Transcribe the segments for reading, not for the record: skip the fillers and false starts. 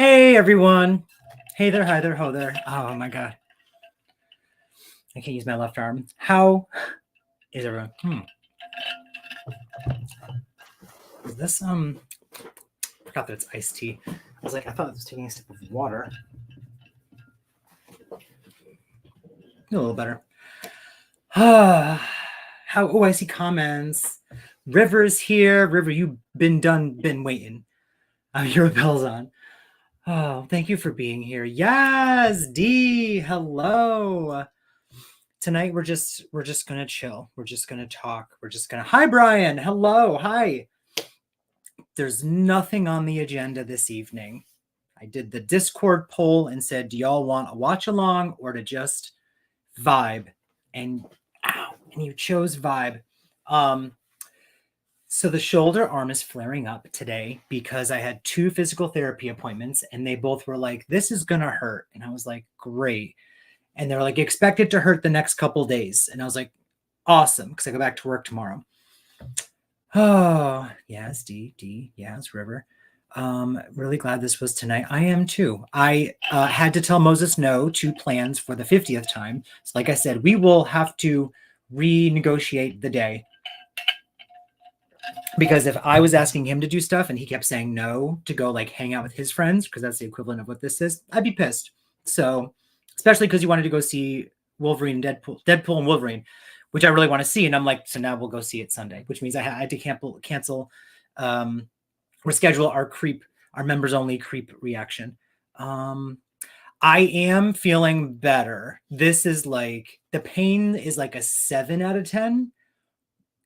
Hey everyone. Hey there, hi there, ho there. Oh my god. I can't use my left arm. How is everyone? Is this I forgot that it's iced tea. I was like, I thought it was taking a sip of water. A little better. How I see comments. River's here. River, you've been waiting. Your bell's on. Oh, thank you for being here. Yes, D. Hello. Tonight we're just gonna chill. We're just gonna talk. Hi Brian. Hello. Hi. There's nothing on the agenda this evening. I did the Discord poll and said, do y'all want a watch along or to just vibe? And you chose vibe. So the shoulder arm is flaring up today because I had 2 physical therapy appointments and they both were like, this is gonna hurt. And I was like, great. And they're like, expect it to hurt the next couple days. And I was like, awesome, because I go back to work tomorrow. Oh, yes, D, yes, River. Really glad this was tonight. I am too. I had to tell Moses no to plans for the 50th time. So like I said, we will have to renegotiate the day. Because if I was asking him to do stuff and he kept saying no to go like hang out with his friends, because that's the equivalent of what this is, I'd be pissed. So, especially because you wanted to go see Wolverine and Deadpool and Wolverine, which I really want to see. And I'm like, so now we'll go see it Sunday, which means I had to cancel, reschedule our members only creep reaction. I am feeling better. This is like, the pain is like a 7 out of 10.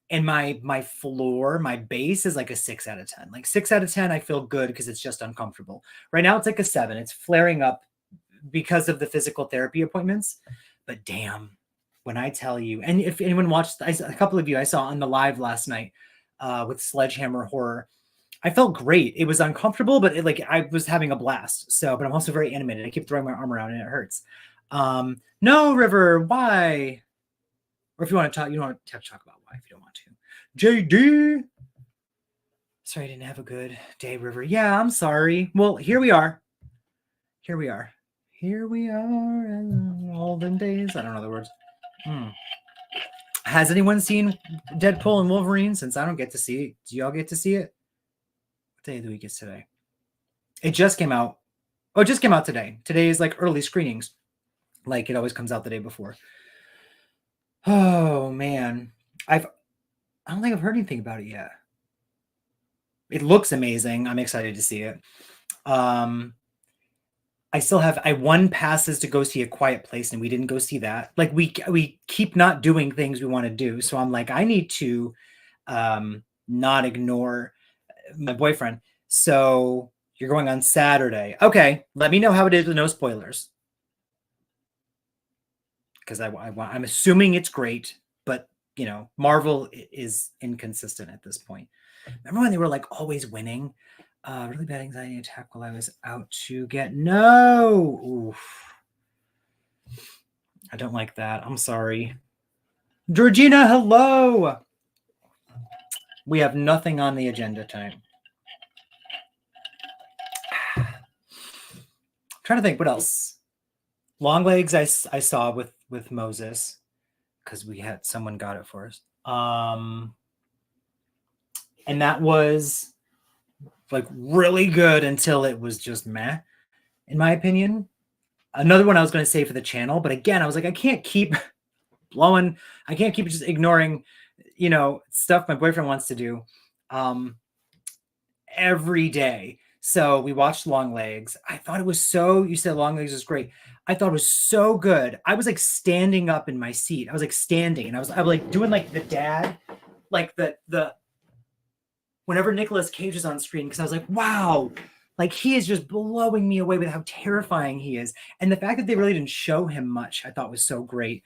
And my floor, my base is like a 6 out of 10. Like 6 out of 10, I feel good because it's just uncomfortable. Right now it's like a 7. It's flaring up because of the physical therapy appointments. But damn, when I tell you, and if anyone watched, a couple of you I saw on the live last night with Sledgehammer Horror, I felt great. It was uncomfortable, but I was having a blast. So, but I'm also very animated. I keep throwing my arm around and it hurts. No, River, why? Or if you want to talk, you don't have to talk about why if you don't want to. JD. Sorry, I didn't have a good day, River. Yeah, I'm sorry. Well, here we are. Here we are in olden days. I don't know the words. Has anyone seen Deadpool and Wolverine? Since I don't get to see it, do y'all get to see it? What day of the week is today? It just came out. Oh, it just came out today. Today is like early screenings. Like it always comes out the day before. Oh man. I don't think I've heard anything about it yet. It looks amazing. I'm excited to see it. I won passes to go see A Quiet Place and we didn't go see that. Like we keep not doing things we want to do. So I'm like, I need to not ignore my boyfriend. So you're going on Saturday. Okay. Let me know how it is with no spoilers. Because I'm assuming it's great, but you know, Marvel is inconsistent at this point. Remember when they were like always winning? Really bad anxiety attack while I was out to get Oof. I don't like that. I'm sorry. Georgina, hello. We have nothing on the agenda tonight. Trying to think what else. Long legs I saw with Moses because someone got it for us. And that was like really good until it was just meh, in my opinion. Another one I was going to say for the channel, but again, I was like, I can't keep just ignoring, you know, stuff my boyfriend wants to do every day. So we watched Long Legs. I thought it was you said Long Legs was great. I thought it was so good. I was like standing up in my seat. I was like standing and I was like doing like the dad, like the whenever Nicolas Cage is on screen, because I was like, wow, like he is just blowing me away with how terrifying he is. And the fact that they really didn't show him much, I thought was so great.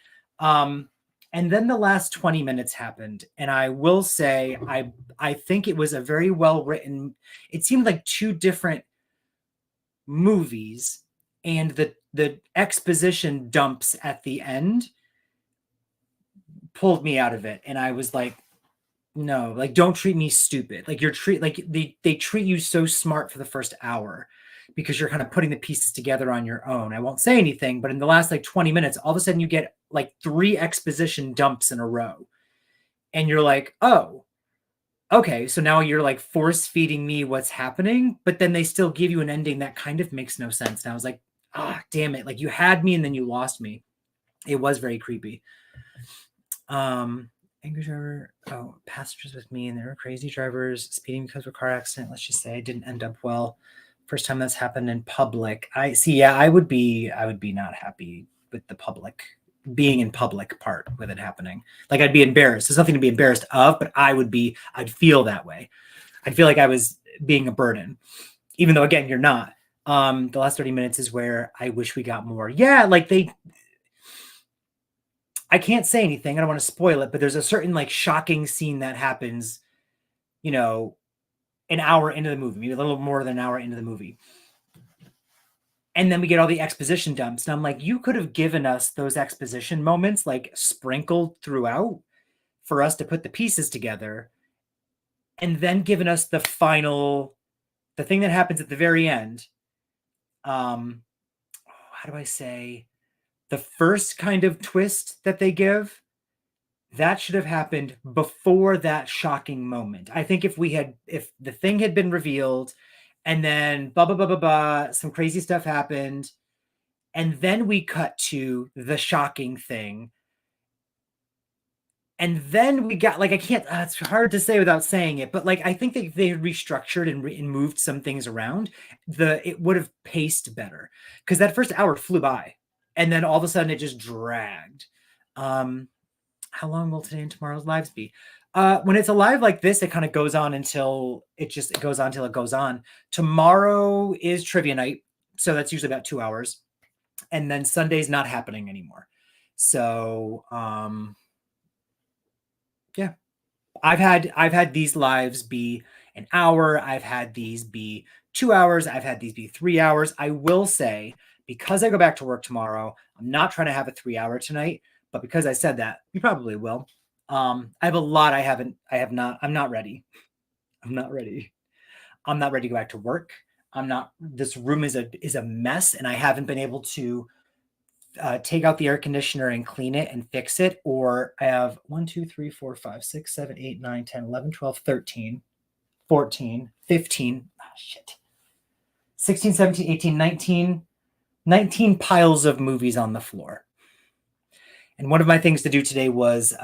And then the last 20 minutes happened. And I will say, I think it was a very well written, it seemed like 2 different movies. And the exposition dumps at the end pulled me out of it. And I was like, no, like don't treat me stupid. Like they treat you so smart for the first hour. because you're kind of putting the pieces together on your own. I won't say anything, but in the last like 20 minutes, all of a sudden you get like 3 exposition dumps in a row. And you're like, oh, okay. So now you're like force feeding me what's happening, but then they still give you an ending that kind of makes no sense. And I was like, damn it. Like you had me and then you lost me. It was very creepy. Angry driver. Oh, passengers with me and they were crazy drivers speeding because of a car accident. Let's just say it didn't end up well. First time that's happened in public. I see. Yeah, I would be not happy with the public being in public part with it happening. Like I'd be embarrassed. There's nothing to be embarrassed of, but I'd feel that way. I'd feel like I was being a burden, even though again, you're not. The last 30 minutes is where I wish we got more. Yeah, like I can't say anything. I don't want to spoil it, but there's a certain like shocking scene that happens, you know, an hour into the movie, maybe a little more than an hour into the movie. And then we get all the exposition dumps. And I'm like, you could have given us those exposition moments like sprinkled throughout for us to put the pieces together and then given us the thing that happens at the very end. How do I say? The first kind of twist that they give, that should have happened before that shocking moment. I think if the thing had been revealed and then some crazy stuff happened and then we cut to the shocking thing and then we got like, I can't, it's hard to say without saying it, but like, I think they restructured and moved some things around. It would have paced better because that first hour flew by. And then all of a sudden it just dragged. How long will today and tomorrow's lives be? When it's a live like this, it kind of goes on until it goes on. Tomorrow is trivia night. So that's usually about 2 hours. And then Sunday's not happening anymore. So, yeah, I've had these lives be an hour. I've had these be 2 hours. I've had these be 3 hours. I will say, because I go back to work tomorrow, I'm not trying to have a 3-hour tonight, but because I said that, you probably will. I have a lot I'm not ready. I'm not ready. I'm not ready to go back to work. This room is a mess and I haven't been able to take out the air conditioner and clean it and fix it. Or I have 1, 2, 3, 4, 5, 6, 7, 8, 9, 10, 11, 12, 13, 14, 15, 16, 17, 18, 19 piles of movies on the floor. And one of my things to do today was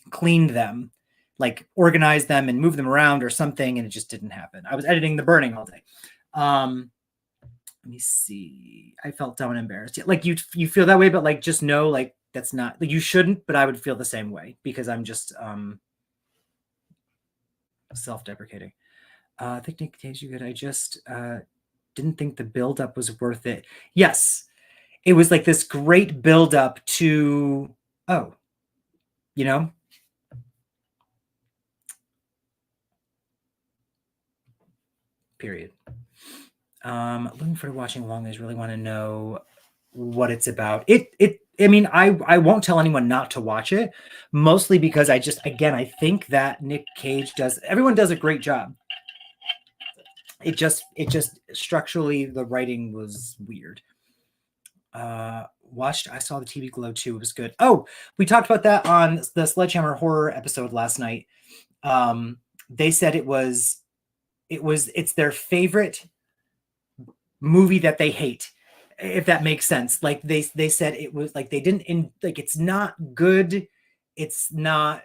clean them, like organize them and move them around or something. And it just didn't happen. I was editing The Burning all day. Let me see. I felt dumb and embarrassed. Like you feel that way, but like, just know, like, that's not like you shouldn't, but I would feel the same way because I'm just self-deprecating. I think Nick Cage, you good. I just didn't think the build-up was worth it. Yes, it was like this great build-up to, period. Looking forward to watching along. I just really want to know what it's about. I mean, I won't tell anyone not to watch it, mostly because I think that Nick Cage everyone does a great job. It just structurally, the writing was weird. I saw the TV Glow too. It was good. Oh, we talked about that on the Sledgehammer Horror episode last night. They said it's their favorite movie that they hate, if that makes sense. Like they said it was like it's not good. It's not,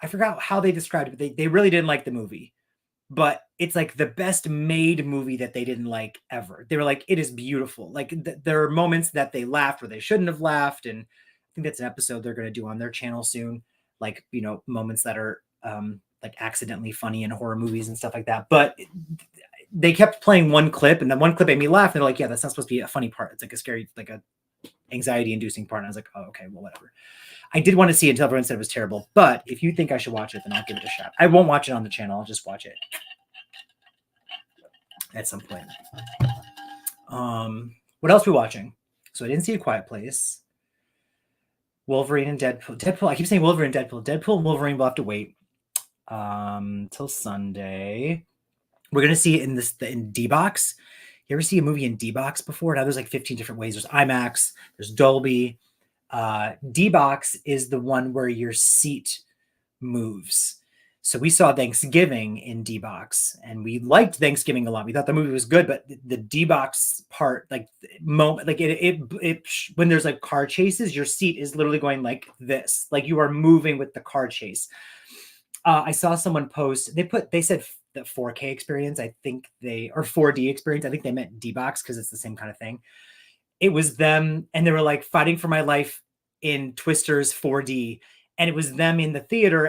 I forgot how they described it, but they really didn't like the movie. But it's like the best made movie that they didn't like ever. They were like, it is beautiful. Like there are moments that they laughed where they shouldn't have laughed. And I think that's an episode they're going to do on their channel soon. Like, moments that are like accidentally funny in horror movies and stuff like that. But they kept playing one clip and then one clip made me laugh. And they're like, yeah, that's not supposed to be a funny part. It's like a scary, like a anxiety inducing part. And I was like, oh, okay, well, whatever. I did want to see it until everyone said it was terrible. But if you think I should watch it, then I'll give it a shot. I won't watch it on the channel. I'll just watch it at some point. What else are we watching? So I didn't see A Quiet Place. Wolverine and Deadpool. I keep saying Wolverine and Deadpool. Deadpool and Wolverine will have to wait till Sunday. We're gonna see it in D-Box. You ever see a movie in D-Box before? Now there's like 15 different ways. There's IMAX, there's Dolby. D-Box is the one where your seat moves. So we saw Thanksgiving in D-Box, and we liked Thanksgiving a lot. We thought the movie was good, but the D-Box part, like moment, like it when there's like car chases, your seat is literally going like this, like you are moving with the car chase. I saw someone post, they said the 4K experience, I think or 4D experience, I think they meant D-Box because it's the same kind of thing. It was them, and they were like fighting for my life in Twisters 4D, and it was them in the theater,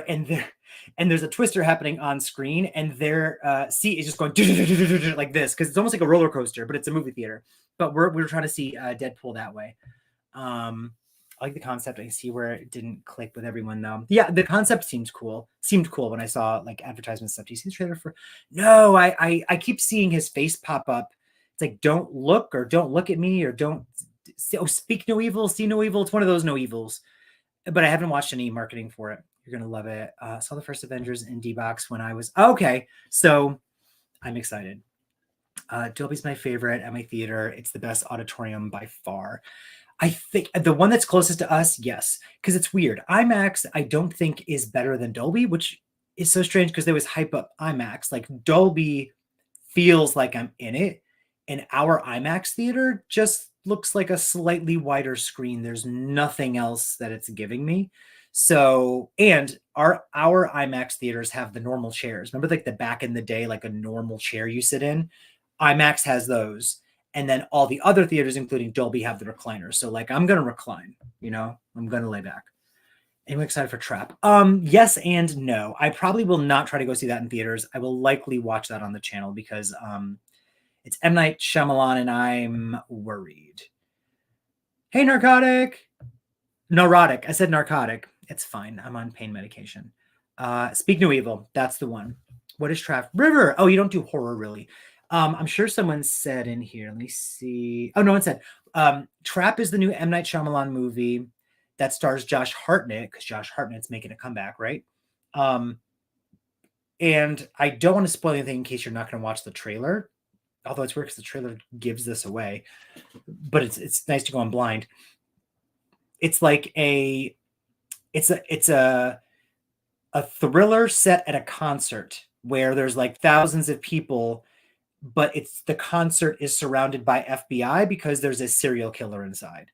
and there's a twister happening on screen, and their seat is just going like this because it's almost like a roller coaster, but it's a movie theater. But we were trying to see Deadpool that way. I like the concept. I see where it didn't click with everyone though. Yeah, the concept seemed cool when I saw like advertisement stuff. Do you see the trailer for? No, I keep seeing his face pop up. It's like don't look at me or don't speak no evil, see no evil. It's one of those no evils. But I haven't watched any marketing for it. You're gonna love it. Saw the first Avengers in D-Box when I was okay. So I'm excited. Dolby's my favorite at my theater. It's the best auditorium by far. I think the one that's closest to us, yes, because it's weird. IMAX, I don't think is better than Dolby, which is so strange because they always hype up IMAX. Like Dolby feels like I'm in it, and our IMAX theater just looks like a slightly wider screen. There's nothing else that it's giving me. So, and our IMAX theaters have the normal chairs. Remember like the back in the day, like a normal chair you sit in? IMAX has those. And then all the other theaters, including Dolby, have the recliners. So like I'm gonna recline, I'm gonna lay back. I'm excited for Trap. Yes and no. I probably will not try to go see that in theaters. I will likely watch that on the channel because it's M. Night Shyamalan, and I'm worried. Hey, narcotic. Neurotic. I said narcotic. It's fine. I'm on pain medication. Speak No Evil. That's the one. What is Trap? River. Oh, you don't do horror, really. I'm sure someone said in here. Let me see. Oh, no one said. Trap is the new M. Night Shyamalan movie that stars Josh Hartnett, because Josh Hartnett's making a comeback, right? And I don't want to spoil anything in case you're not going to watch the trailer. Although it's weird because the trailer gives this away, but it's nice to go on blind. It's like it's a thriller set at a concert where there's like thousands of people, but the concert is surrounded by FBI because there's a serial killer inside.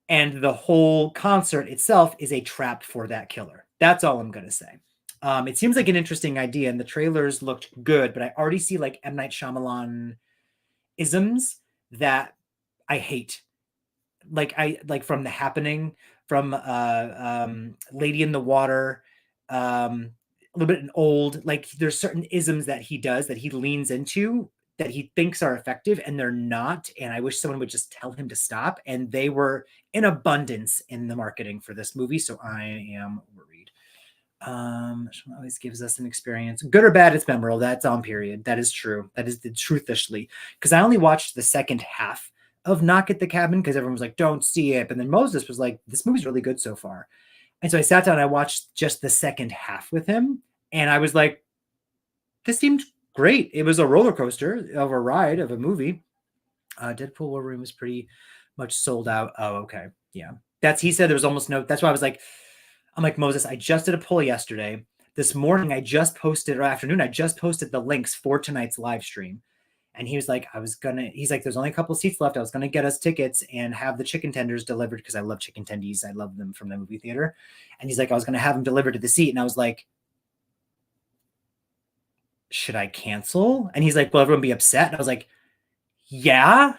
And the whole concert itself is a trap for that killer. That's all I'm going to say. It seems like an interesting idea, and the trailers looked good, but I already see like M. Night Shyamalan isms that I hate. Like from The Happening, from Lady in the Water, a little bit old. Like there's certain isms that he does that he leans into that he thinks are effective, and they're not. And I wish someone would just tell him to stop. And they were in abundance in the marketing for this movie, so I am worried. Always gives us an experience, good or bad. It's memorable. That's on period. That is true. That is the truthishly, because I only watched the second half of Knock at the Cabin because everyone was like, don't see it. But then Moses was like, this movie's really good so far. And so I sat down and I watched just the second half with him. And I was like, this seemed great. It was a roller coaster of a ride of a movie. Deadpool Wolverine was pretty much sold out. Oh, okay. Yeah. He said there was almost no, that's why I'm like, Moses, I just did a poll yesterday. This morning, I just posted, or afternoon, I just posted the links for tonight's live stream. And he was like, he's like, there's only a couple seats left. I was going to get us tickets and have the chicken tenders delivered because I love chicken tendies. I love them from the movie theater. And he's like, I was going to have them delivered to the seat. And I was like, should I cancel? And he's like, will everyone be upset? And I was like, yeah.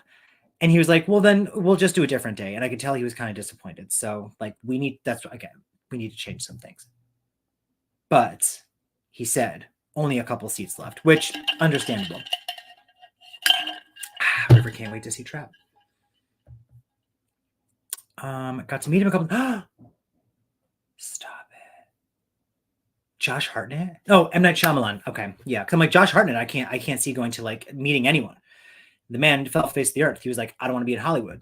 And he was like, well, then we'll just do a different day. And I could tell he was kind of disappointed. So like, we need to change some things. But he said only a couple seats left, which understandable. River can't wait to see Trap. Got to meet him a couple. Stop it. Josh Hartnett? Oh, M. Night Shyamalan. Okay, yeah. Because I'm like, Josh Hartnett, I can't see going to like meeting anyone. The man fell off the face of the earth. He was like, I don't want to be in Hollywood.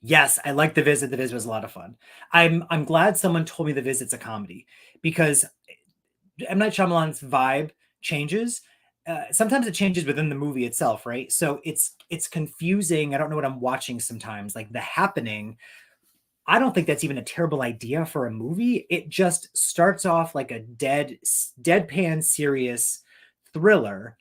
Yes, I like The Visit. The Visit was a lot of fun. I'm glad someone told me The Visit's a comedy because M. Night Shyamalan's vibe changes. sometimes it changes within the movie itself, right? So it's confusing. I don't know what I'm watching sometimes. Like The Happening, I don't think that's even a terrible idea for a movie. It just starts off like a deadpan serious thriller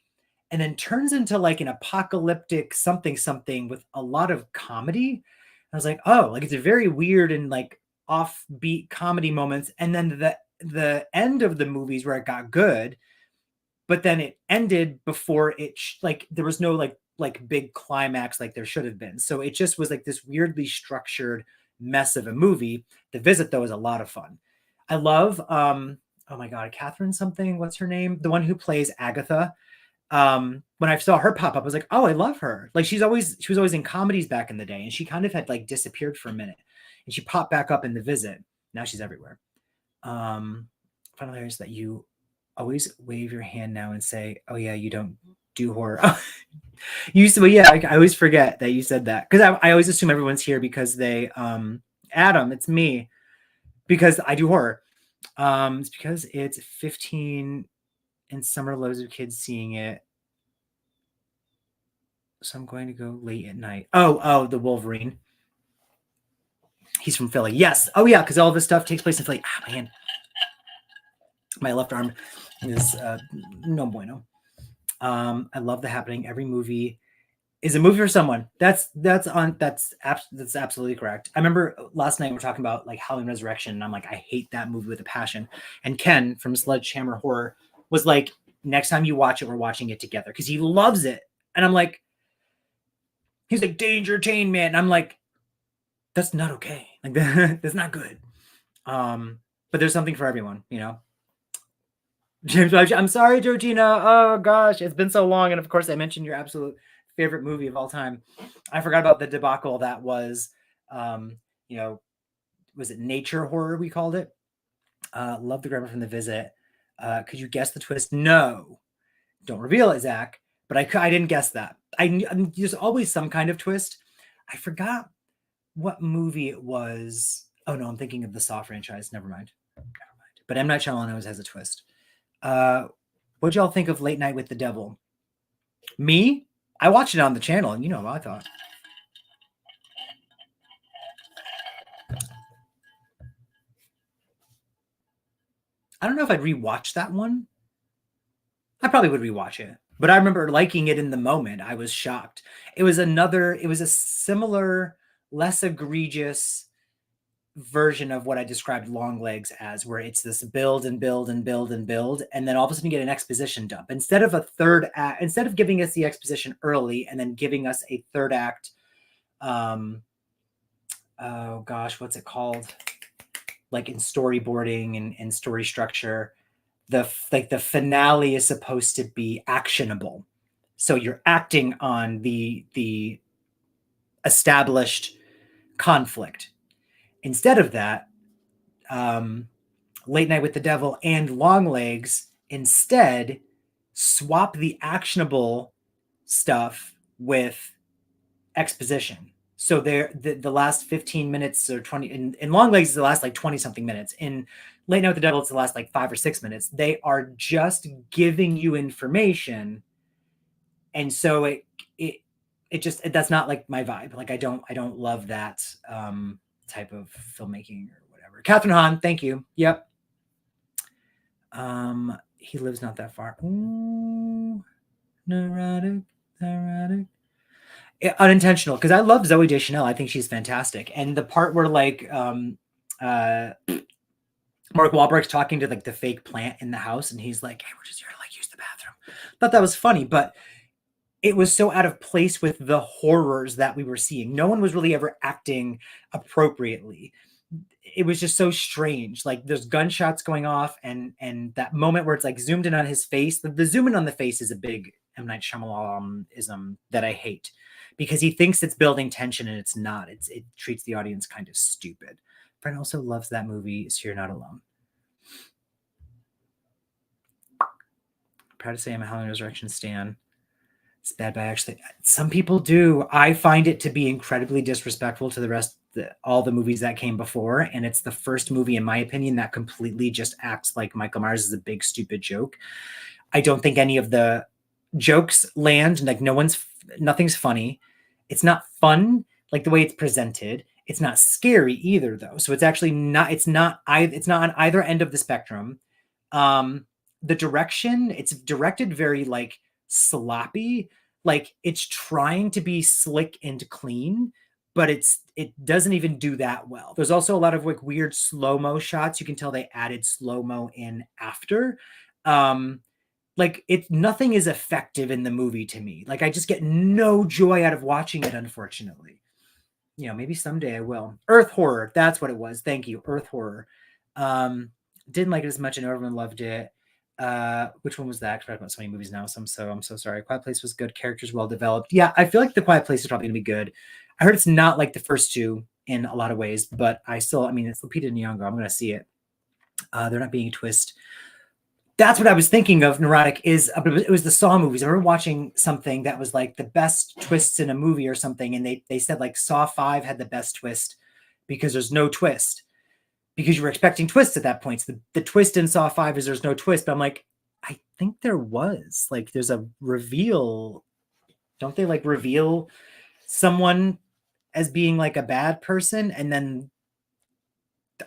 and then turns into like an apocalyptic something something with a lot of comedy. I was like, oh, like it's a very weird and like offbeat comedy moments. And then the end of the movies where it got good, but then it ended before like there was no like big climax like there should have been. So it just was like this weirdly structured mess of a movie. The Visit though is a lot of fun. I love oh my god, Catherine something, what's her name? The one who plays Agatha. When I saw her pop up, I was like, oh, I love her. Like she was always in comedies back in the day, and she kind of had like disappeared for a minute, and she popped back up in The Visit. Now she's everywhere. Final hilarious that you always wave your hand now and say, oh yeah, you don't do horror. You used to, but yeah, I always forget that you said that because I always assume everyone's here because they Adam, it's me, because I do horror. It's because it's 15 and summer loads of kids seeing it. So I'm going to go late at night. Oh, the Wolverine. He's from Philly. Yes. Oh yeah, because all this stuff takes place in Philly. Ah man. My left arm is no bueno. I love The Happening. Every movie is a movie for someone. That's absolutely correct. I remember last night we were talking about like Halloween Resurrection, and I'm like, I hate that movie with a passion. And Ken from Sledgehammer Horror was like, next time you watch it, we're watching it together because he loves it. And I'm like, he's like, Danger Chain Man. And I'm like, that's not okay. Like that's not good. But there's something for everyone, you know. James, I'm sorry, Georgina. Oh gosh, it's been so long. And of course, I mentioned your absolute favorite movie of all time. I forgot about the debacle that was, you know, was it nature horror? We called it. Love the Grandma from The Visit. Could you guess the twist? No, don't reveal it, Zach. But I didn't guess that. There's always some kind of twist. I forgot what movie it was. Oh no, I'm thinking of the Saw franchise. Never mind. But M. Night Shyamalan always has a twist. What'd y'all think of Late Night with the Devil? Me? I watched it on the channel, and you know what I thought. I don't know if I'd rewatch that one. I probably would rewatch it, but I remember liking it in the moment. I was shocked. It was a similar, less egregious version of what I described Longlegs as, where it's this build and build and build and build, and then all of a sudden you get an exposition dump. Instead of a third act, instead of giving us the exposition early and then giving us a third act, oh gosh, what's it called? Like in storyboarding and story structure, the finale is supposed to be actionable. So you're acting on the established conflict. Instead of that, Late Night with the Devil and Longlegs instead swap the actionable stuff with exposition. So the last 15 minutes or 20 in Longlegs is the last like 20 something minutes. In Late Night with the Devil, it's the last like 5 or 6 minutes. They are just giving you information. And so it just, that's not like my vibe. Like I don't love that type of filmmaking or whatever. Catherine Hahn, thank you. Yep. He lives not that far. Ooh, neurotic. Unintentional, because I love Zooey Deschanel. I think she's fantastic. And the part where like Mark Wahlberg's talking to like the fake plant in the house, and he's like, hey, we're just here to like use the bathroom. Thought that was funny, but it was so out of place with the horrors that we were seeing. No one was really ever acting appropriately. It was just so strange. Like there's gunshots going off, and that moment where it's like zoomed in on his face. The zoom in on the face is a big M. Night Shyamalan-ism that I hate, because he thinks it's building tension and it's not. It treats the audience kind of stupid. Brent also loves that movie, So You're Not Alone. Proud to say I'm a Halloween Resurrection stan. It's bad, but actually, some people do. I find it to be incredibly disrespectful to the rest, all the movies that came before. And it's the first movie, in my opinion, that completely just acts like Michael Myers is a big, stupid joke. I don't think any of the jokes land, and like nothing's funny. It's not fun like the way it's presented. It's not scary either though. So it's actually not it's not on either end of the spectrum. The direction, it's directed very like sloppy, like it's trying to be slick and clean, but it doesn't even do that well. There's also a lot of like weird slow-mo shots. You can tell they added slow-mo in after. Like nothing is effective in the movie to me. Like I just get no joy out of watching it, unfortunately. Maybe someday I will. Earth Horror, that's what it was. Thank you, Earth Horror. Didn't like it as much, and everyone loved it. Which one was that? I've read about so many movies now, so I'm so sorry. Quiet Place was good. Characters well developed. Yeah, I feel like The Quiet Place is probably gonna be good. I heard it's not like the first two in a lot of ways, but it's Lupita Nyong'o. I'm gonna see it. They're not being a twist. That's what I was thinking of. Neurotic is it was the Saw movies. I remember watching something that was like the best twists in a movie or something, and they said like Saw 5 had the best twist because there's no twist, because you were expecting twists at that point. So the twist in Saw 5 is there's no twist. But I'm like, I think there was. Like there's a reveal. Don't they like reveal someone as being like a bad person, and then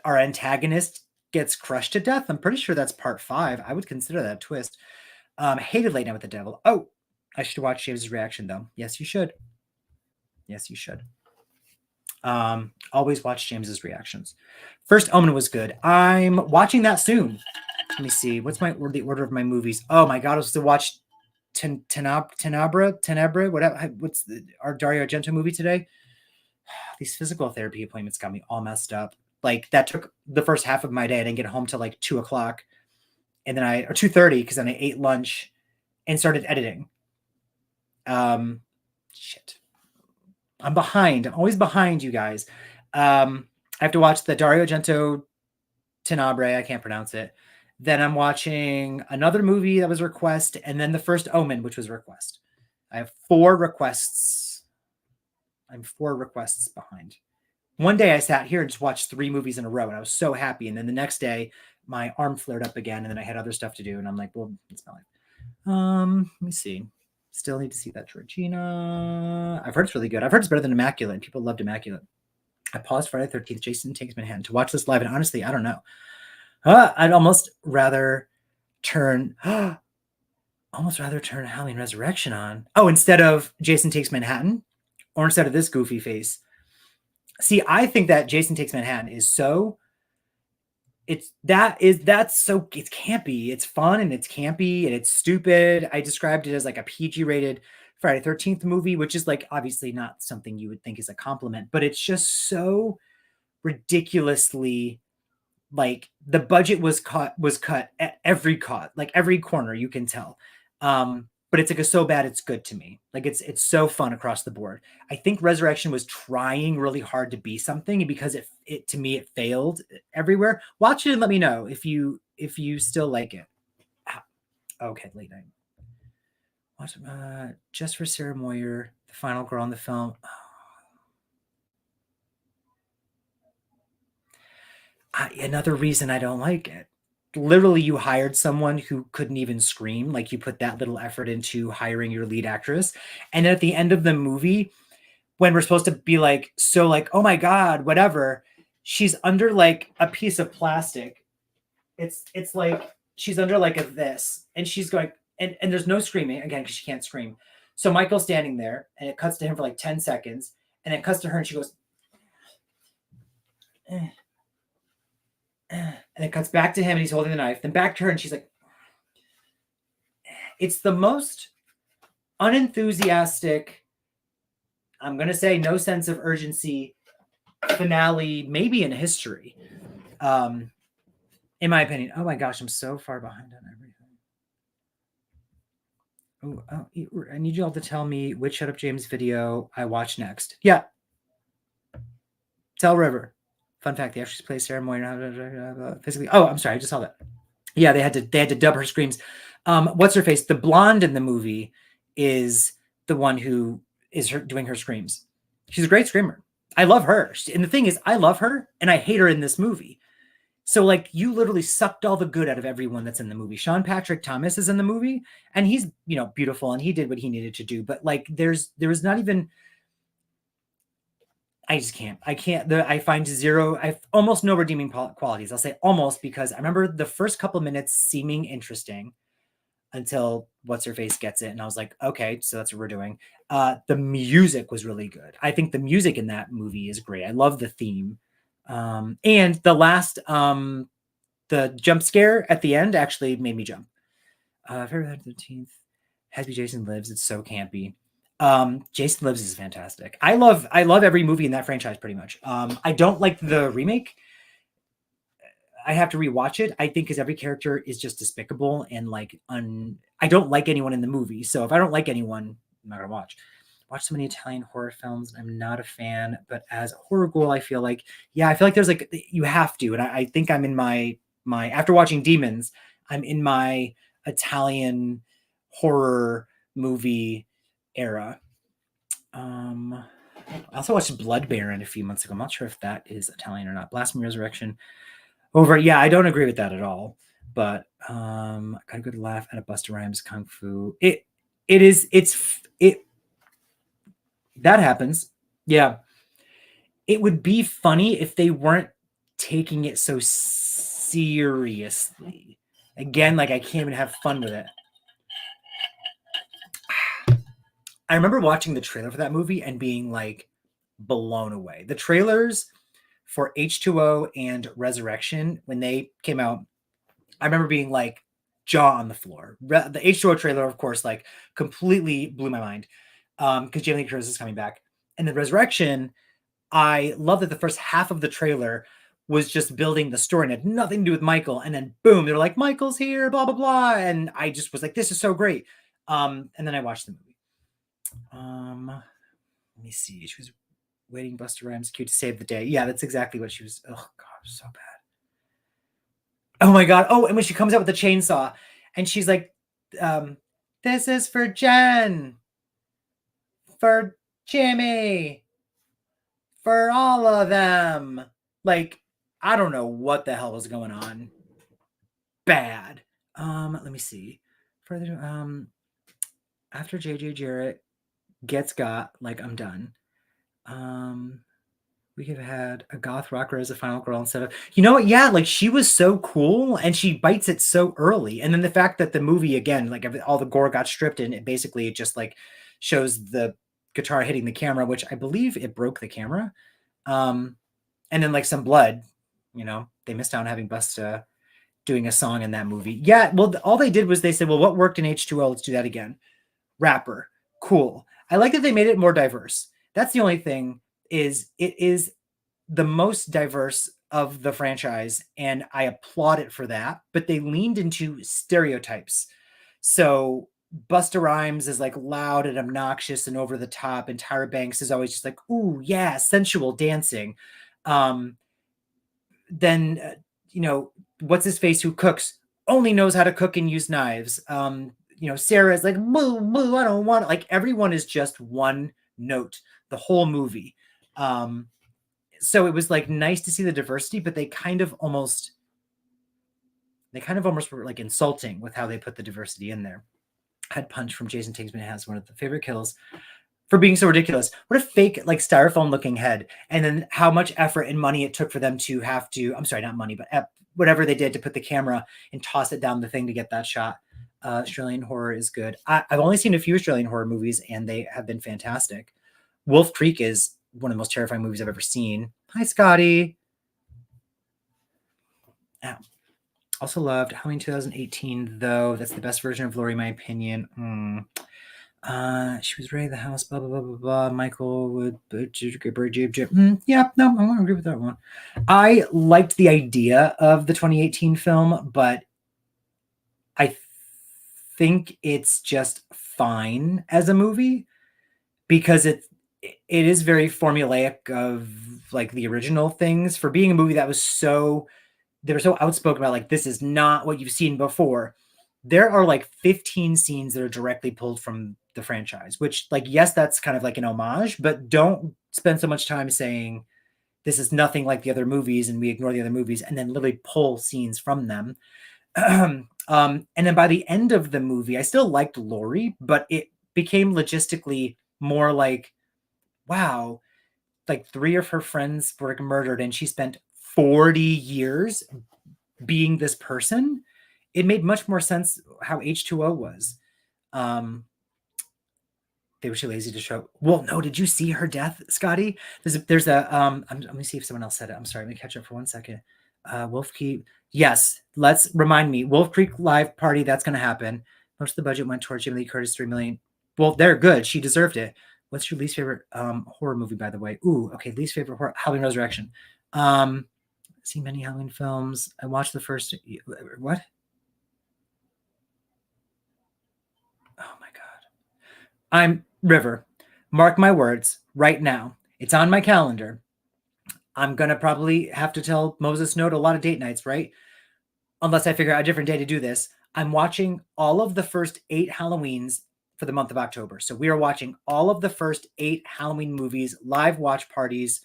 our antagonist gets crushed to death? I'm pretty sure that's part 5. I would consider that a twist. Hated Late Night with the Devil. Oh, I should watch James's reaction though. Yes, you should. Yes, you should. Always watch James's reactions. First Omen was good. I'm watching that soon. Let me see. What's the order of my movies? Oh my god, I was supposed to watch Tenebrae. What's our Dario Argento movie today? These physical therapy appointments got me all messed up. Like that took the first half of my day. I didn't get home till like 2:00, and then or 2:30, because then I ate lunch and started editing. Shit. I'm behind. I'm always behind, you guys. I have to watch the Dario Argento Tenebrae. I can't pronounce it. Then I'm watching another movie that was request, and then the First Omen, which was request. I have 4 requests. I'm 4 requests behind. One day I sat here and just watched 3 movies in a row, and I was so happy. And then the next day, my arm flared up again, and then I had other stuff to do, and I'm like, well, it's not like. Let me see. Still need to see that Georgina. I've heard it's really good. I've heard it's better than Immaculate. People loved Immaculate. I paused Friday the 13th. Jason Takes Manhattan to watch this live, and honestly, I don't know. I'd almost rather turn Halloween Resurrection on. Oh, instead of Jason Takes Manhattan, or instead of this goofy face. See, I think that Jason Takes Manhattan is so. That's so it's campy. It's fun and it's campy and it's stupid. I described it as like a PG-rated Friday 13th movie, which is like obviously not something you would think is a compliment, but it's just so ridiculously, like the budget was cut at every corner, you can tell. But it's like so bad it's good to me. Like it's so fun across the board. I think Resurrection was trying really hard to be something, and because it to me it failed everywhere. Watch it and let me know if you still like it. Okay, Late Night. Watch Just for Sarah Moyer, the final girl in the film. Another reason I don't like it. Literally, you hired someone who couldn't even scream. Like you put that little effort into hiring your lead actress, and then at the end of the movie, when we're supposed to be like, so like, oh my god, whatever, she's under like a piece of plastic. It's like she's under like this, and she's going, and there's no screaming again because she can't scream. So Michael's standing there, and it cuts to him for like 10 seconds, and it cuts to her, and she goes. And it cuts back to him and he's holding the knife, then back to her and she's like, it's the most unenthusiastic, I'm going to say no sense of urgency finale maybe in history, in my opinion. Oh my gosh, I'm so far behind on everything. Oh, I need you all to tell me which Shut Up James video I watch next. Yeah. Tell River. Fun fact: the actress plays Sarah Moyer physically. Oh, I'm sorry, I just saw that. Yeah, they had to dub her screams. What's her face? The blonde in the movie is the one who is doing her screams. She's a great screamer. I love her, and the thing is, I love her and I hate her in this movie. So like you literally sucked all the good out of everyone that's in the movie. Sean Patrick Thomas is in the movie and he's, you know, beautiful and he did what he needed to do. But like there was not even, I just can't. I can't. I find zero. I almost no redeeming qualities. I'll say almost because I remember the first couple of minutes seeming interesting until what's her face gets it, and I was like, okay, so that's what we're doing. The music was really good. I think the music in that movie is great. I love the theme, and the last the jump scare at the end actually made me jump. February 13th. Has to be Jason Lives. It's so campy. Jason Lives is fantastic. I love every movie in that franchise pretty much. I don't like the remake. I have to rewatch it. I think because every character is just despicable and like I don't like anyone in the movie. So if I don't like anyone, I'm not gonna watch so many Italian horror films. I'm not a fan, but as a horror ghoul, I feel like there's like you have to, and I think I'm in my after watching Demons, I'm in my Italian horror movie era. I also watched Blood Baron a few months ago. I'm not sure if that is Italian or not. Blasphemy Resurrection. Over, yeah, I don't agree with that at all. But I got a good laugh at a Busta Rhymes Kung Fu. It that happens. Yeah. It would be funny if they weren't taking it so seriously. Again, like I can't even have fun with it. I remember watching the trailer for that movie and being like blown away. The trailers for H2O and Resurrection, when they came out, I remember being like jaw on the floor. The H2O trailer, of course, like completely blew my mind because Jamie Lee Curtis is coming back. And the Resurrection, I love that the first half of the trailer was just building the story and had nothing to do with Michael. And then boom, they're like, Michael's here, blah, blah, blah. And I just was like, this is so great. And then I watched the movie. Let me see. She was waiting Busta Rhymes cute to save the day. Yeah, that's exactly what she was. Oh God, so bad. Oh my God. Oh, and when she comes out with the chainsaw and she's like, this is for Jen, for Jimmy, for all of them. Like, I don't know what the hell was going on. Bad. Let me see. Further, after JJ Jarrett gets got, like, I'm done. We could have had a goth rocker as a final girl instead of, you know what? Yeah, like she was so cool and she bites it so early. And then the fact that the movie, again, like all the gore got stripped and it basically just like shows the guitar hitting the camera, which I believe it broke the camera. And then like some blood, you know, they missed out on having Busta doing a song in that movie. Yeah, well, all they did was they said, well, what worked in H2O? Let's do that again. Rapper, cool. I like that they made it more diverse. That's the only thing. It is the most diverse of the franchise, and I applaud it for that. But they leaned into stereotypes. So Busta Rhymes is like loud and obnoxious and over the top, and Tyra Banks is always just like, ooh, yeah, sensual dancing. Then you know, what's his face who cooks only knows how to cook and use knives. You know, Sarah is like, boo, boo, I don't want it. Like everyone is just one note the whole movie. So it was like nice to see the diversity, but they kind of almost were like insulting with how they put the diversity in there. Head punch from Jason Tigsman has one of the favorite kills for being so ridiculous. What a fake, like styrofoam looking head. And then how much effort and money it took for them to have to, I'm sorry, not money, but whatever they did to put the camera and toss it down the thing to get that shot. Australian horror is good. I've only seen a few Australian horror movies and they have been fantastic. Wolf Creek is one of the most terrifying movies I've ever seen. Hi, Scotty. Ow. Also loved Halloween 2018, though. That's the best version of Laurie, in my opinion. She was ready the house, blah, blah, blah, blah, blah. Michael would, yeah, no, I want to agree with that one. I liked the idea of the 2018 film, but I think it's just fine as a movie because it is very formulaic of like the original things for being a movie that was they were so outspoken about like, this is not what you've seen before. There are like 15 scenes that are directly pulled from the franchise, which like, yes, that's kind of like an homage, but don't spend so much time saying this is nothing like the other movies, and we ignore the other movies, and then literally pull scenes from them. And then by the end of the movie, I still liked Laurie, but it became logistically more like, wow, like 3 of her friends were murdered, and she spent 40 years being this person. It made much more sense how H2O was. They were too lazy to show. Well, no, did you see her death, Scotty? There's a let me see if someone else said it. I'm sorry, let me catch up for 1 second. Wolf Creek. Yes, let's remind me. Wolf Creek live party, that's gonna happen. Most of the budget went towards Jamie Lee Curtis, 3 million. Well, they're good. She deserved it. What's your least favorite horror movie, by the way? Ooh, okay, least favorite horror, Halloween Resurrection. Seen many Halloween films. I watched the first. What? Oh my god. I'm River. Mark my words right now. It's on my calendar. I'm gonna probably have to tell Moses no to a lot of date nights, right? Unless I figure out a different day to do this. I'm watching all of the first 8 Halloweens for the month of October. So we are watching all of the first 8 Halloween movies, live watch parties,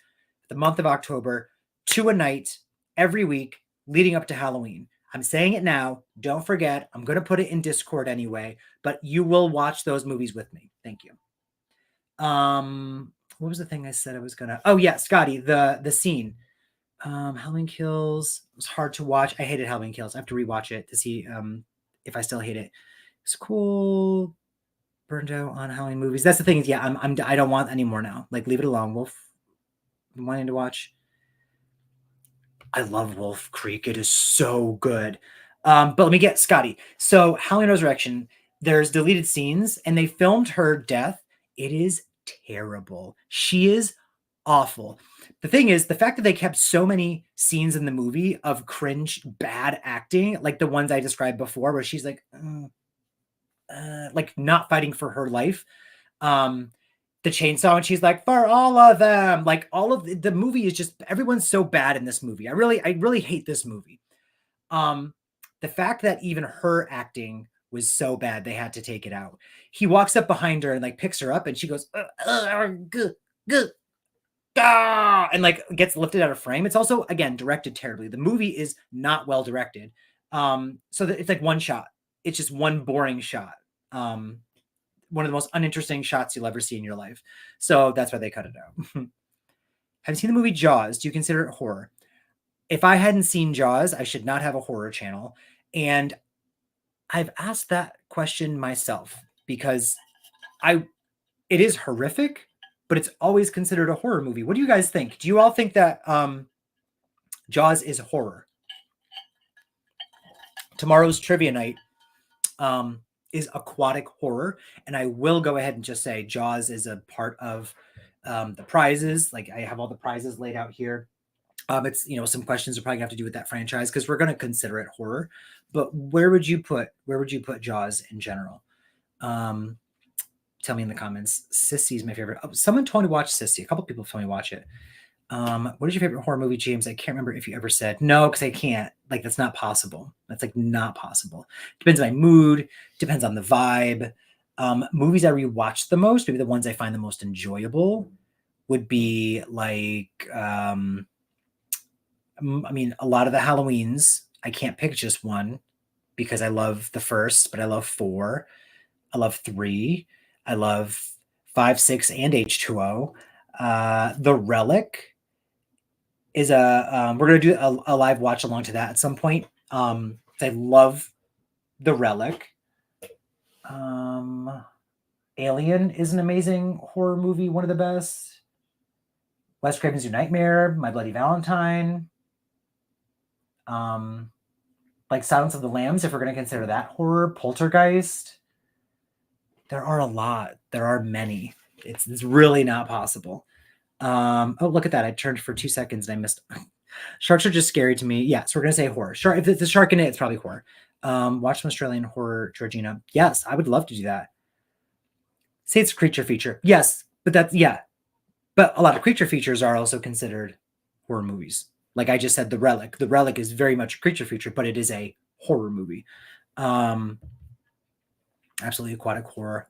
the month of October, 2 a night, every week, leading up to Halloween. I'm saying it now. Don't forget. I'm going to put it in Discord anyway, but you will watch those movies with me. Thank you. What was the thing I said I was gonna? Oh yeah, Scotty, the scene. Halloween Kills was hard to watch. I hated Halloween Kills. I have to rewatch it to see if I still hate it. It's cool. Burned out on Halloween movies. That's the thing. Is, yeah, I don't want any more now. Like, leave it alone. Wolf. I'm wanting to watch. I love Wolf Creek. It is so good. But let me get Scotty. So Halloween Resurrection, there's deleted scenes, and they filmed her death. It is terrible. She is awful. The thing is, the fact that they kept so many scenes in the movie of cringe, bad acting, like the ones I described before, where she's like not fighting for her life. The chainsaw, and she's like, for all of them. Like, all of the movie is just, everyone's so bad in this movie. I really hate this movie. The fact that even her acting was so bad, they had to take it out. He walks up behind her and like picks her up, and she goes, and like gets lifted out of frame. It's also, again, directed terribly. The movie is not well directed. So that it's like one shot. It's just one boring shot. One of the most uninteresting shots you'll ever see in your life. So that's why they cut it out. Have you seen the movie Jaws? Do you consider it horror? If I hadn't seen Jaws, I should not have a horror channel. And I've asked that question myself because it is horrific, but it's always considered a horror movie. What do you guys think? Do you all think that Jaws is horror? Tomorrow's trivia night is aquatic horror, and I will go ahead and just say Jaws is a part of the prizes. Like, I have all the prizes laid out here. It's, some questions are probably gonna have to do with that franchise because we're going to consider it horror. But where would you put Jaws in general? Tell me in the comments. Sissy's my favorite. Oh, someone told me to watch Sissy. A couple people told me to watch it. What is your favorite horror movie, James? I can't remember if you ever said no, because I can't. Like, that's not possible. That's like not possible. Depends on my mood. Depends on the vibe. Movies I rewatch the most, maybe the ones I find the most enjoyable, would be like, I mean, a lot of the Halloweens. I can't pick just one because I love the first, but I love 4. I love 3. I love 5, 6, and H2O. The Relic is we're gonna do a live watch along to that at some point. I love The Relic. Alien is an amazing horror movie, one of the best. Wes Craven's New Nightmare, My Bloody Valentine. Like Silence of the Lambs, if we're gonna consider that horror. Poltergeist. There are a lot. There are many. It's really not possible. Oh, look at that. I turned for 2 seconds and I missed. Sharks are just scary to me. Yeah, so we're going to say horror. Shark, if it's a shark in it, it's probably horror. Watch some Australian horror, Georgina. Yes, I would love to do that. Say it's a creature feature. Yes, but that's, yeah. But a lot of creature features are also considered horror movies. Like I just said, The Relic. The Relic is very much a creature feature, but it is a horror movie. Absolutely aquatic horror.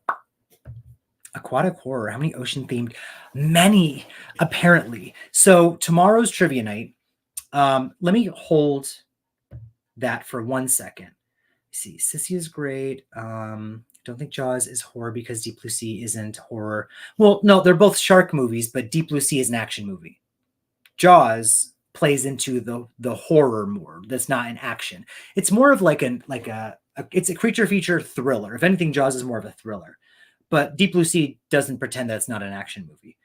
aquatic horror. How many ocean themed? Many, apparently. So tomorrow's trivia night. Let me hold that for 1 second. See, Sissy is great. Don't think Jaws is horror because Deep Blue Sea isn't horror. Well, no, they're both shark movies, but Deep Blue Sea is an action movie. Jaws plays into the horror more. That's not an action. It's more of like it's a creature feature thriller. If anything, Jaws is more of a thriller. But Deep Blue Sea doesn't pretend that it's not an action movie.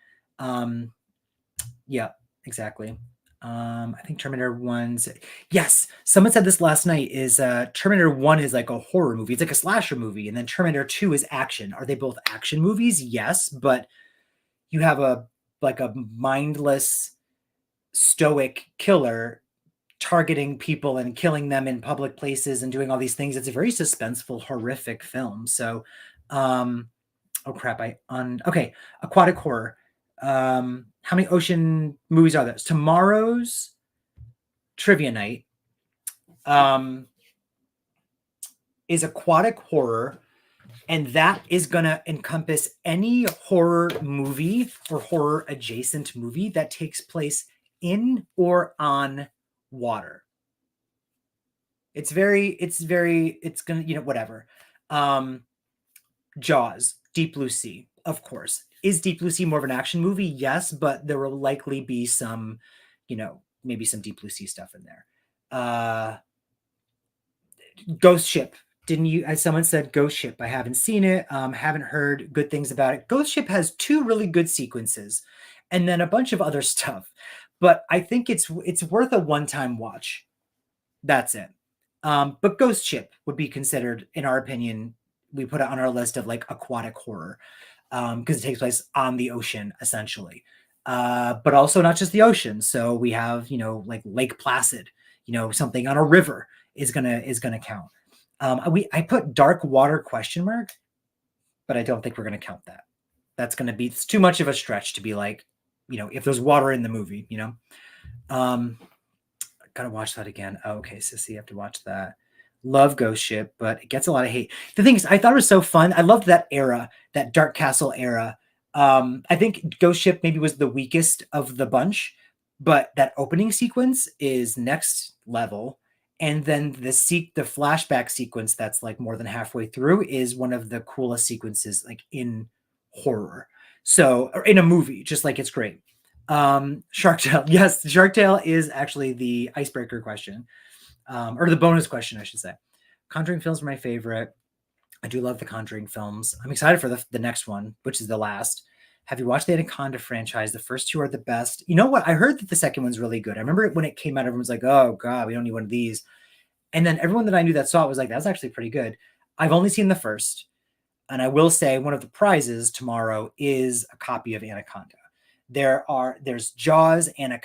Yeah, exactly. I think Terminator 1's. Yes, someone said this last night. Is Terminator 1 is like a horror movie. It's like a slasher movie, and then Terminator 2 is action. Are they both action movies? Yes, but you have a mindless, stoic killer targeting people and killing them in public places and doing all these things. It's a very suspenseful, horrific film. So, oh crap! Okay, aquatic horror. How many ocean movies are there? Tomorrow's trivia night is aquatic horror, and that is going to encompass any horror movie or horror adjacent movie that takes place in or on water. It's gonna, whatever. Jaws, Deep Blue Sea, of course. Is Deep Blue Sea more of an action movie? Yes, but there will likely be some, maybe some Deep Blue Sea stuff in there. Ghost Ship. Didn't you, as someone said, Ghost Ship? I haven't seen it. Haven't heard good things about it. Ghost Ship has 2 really good sequences and then a bunch of other stuff. But I think it's worth a one-time watch. That's it. But Ghost Ship would be considered, in our opinion, we put it on our list of like aquatic horror because it takes place on the ocean essentially, but also not just the ocean. So we have like Lake Placid, something on a river is gonna count. I put dark water ? But I don't think we're gonna count that. That's gonna be, it's too much of a stretch to be like, if there's water in the movie, Gotta watch that again. Oh, okay, Sissy, you have to watch that. Love Ghost Ship, but it gets a lot of hate. The thing is, I thought it was so fun. I loved that era, that Dark Castle era. I think Ghost Ship maybe was the weakest of the bunch, but that opening sequence is next level. And then the flashback sequence that's like more than halfway through is one of the coolest sequences like in horror. So, or in a movie, just like it's great. Shark Tale. Yes, Shark Tale is actually the icebreaker question. Or the bonus question, I should say. Conjuring films are my favorite. I do love the Conjuring films. I'm excited for the next one, which is the last. Have you watched the Anaconda franchise? The first 2 are the best. You know what? I heard that the second one's really good. I remember when it came out, everyone was like, oh, God, we don't need one of these. And then everyone that I knew that saw it was like, that's actually pretty good. I've only seen the first. And I will say one of the prizes tomorrow is a copy of Anaconda. There's Jaws and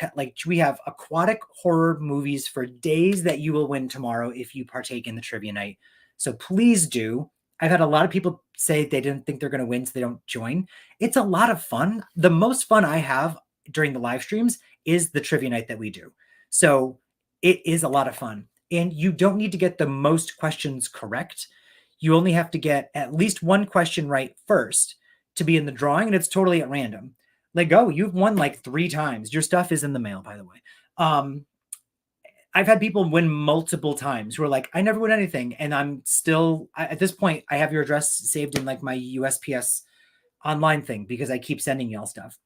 we have aquatic horror movies for days that you will win tomorrow if you partake in the trivia night. So please do. I've had a lot of people say they didn't think they're going to win, so they don't join. It's a lot of fun. The most fun I have during the live streams is the trivia night that we do. So it is a lot of fun. And you don't need to get the most questions correct. You only have to get at least one question right first to be in the drawing, and it's totally at random. Like, oh, you've won like 3 times. Your stuff is in the mail, by the way. I've had people win multiple times who are like, I never win anything. And I'm still, at this point, I have your address saved in like my USPS online thing because I keep sending y'all stuff.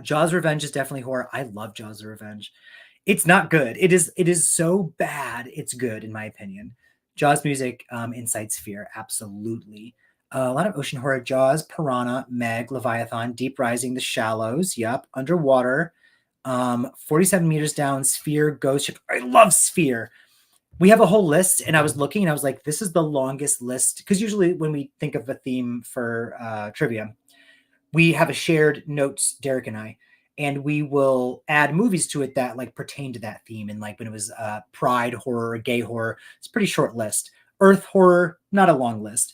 Jaws Revenge is definitely horror. I love Jaws Revenge. It's not good. It is so bad. It's good, in my opinion. Jaws music incites fear. Absolutely. A lot of ocean horror: Jaws, Piranha, Meg, Leviathan, Deep Rising, The Shallows. Yep. Underwater. 47 meters down, Sphere, Ghost Ship. I love Sphere. We have a whole list, and I was looking, and I was like, this is the longest list. Because usually when we think of a theme for trivia, we have a shared notes, Derek and I, and we will add movies to it that like pertain to that theme. And like when it was pride horror, gay horror, it's a pretty short list. Earth horror, not a long list.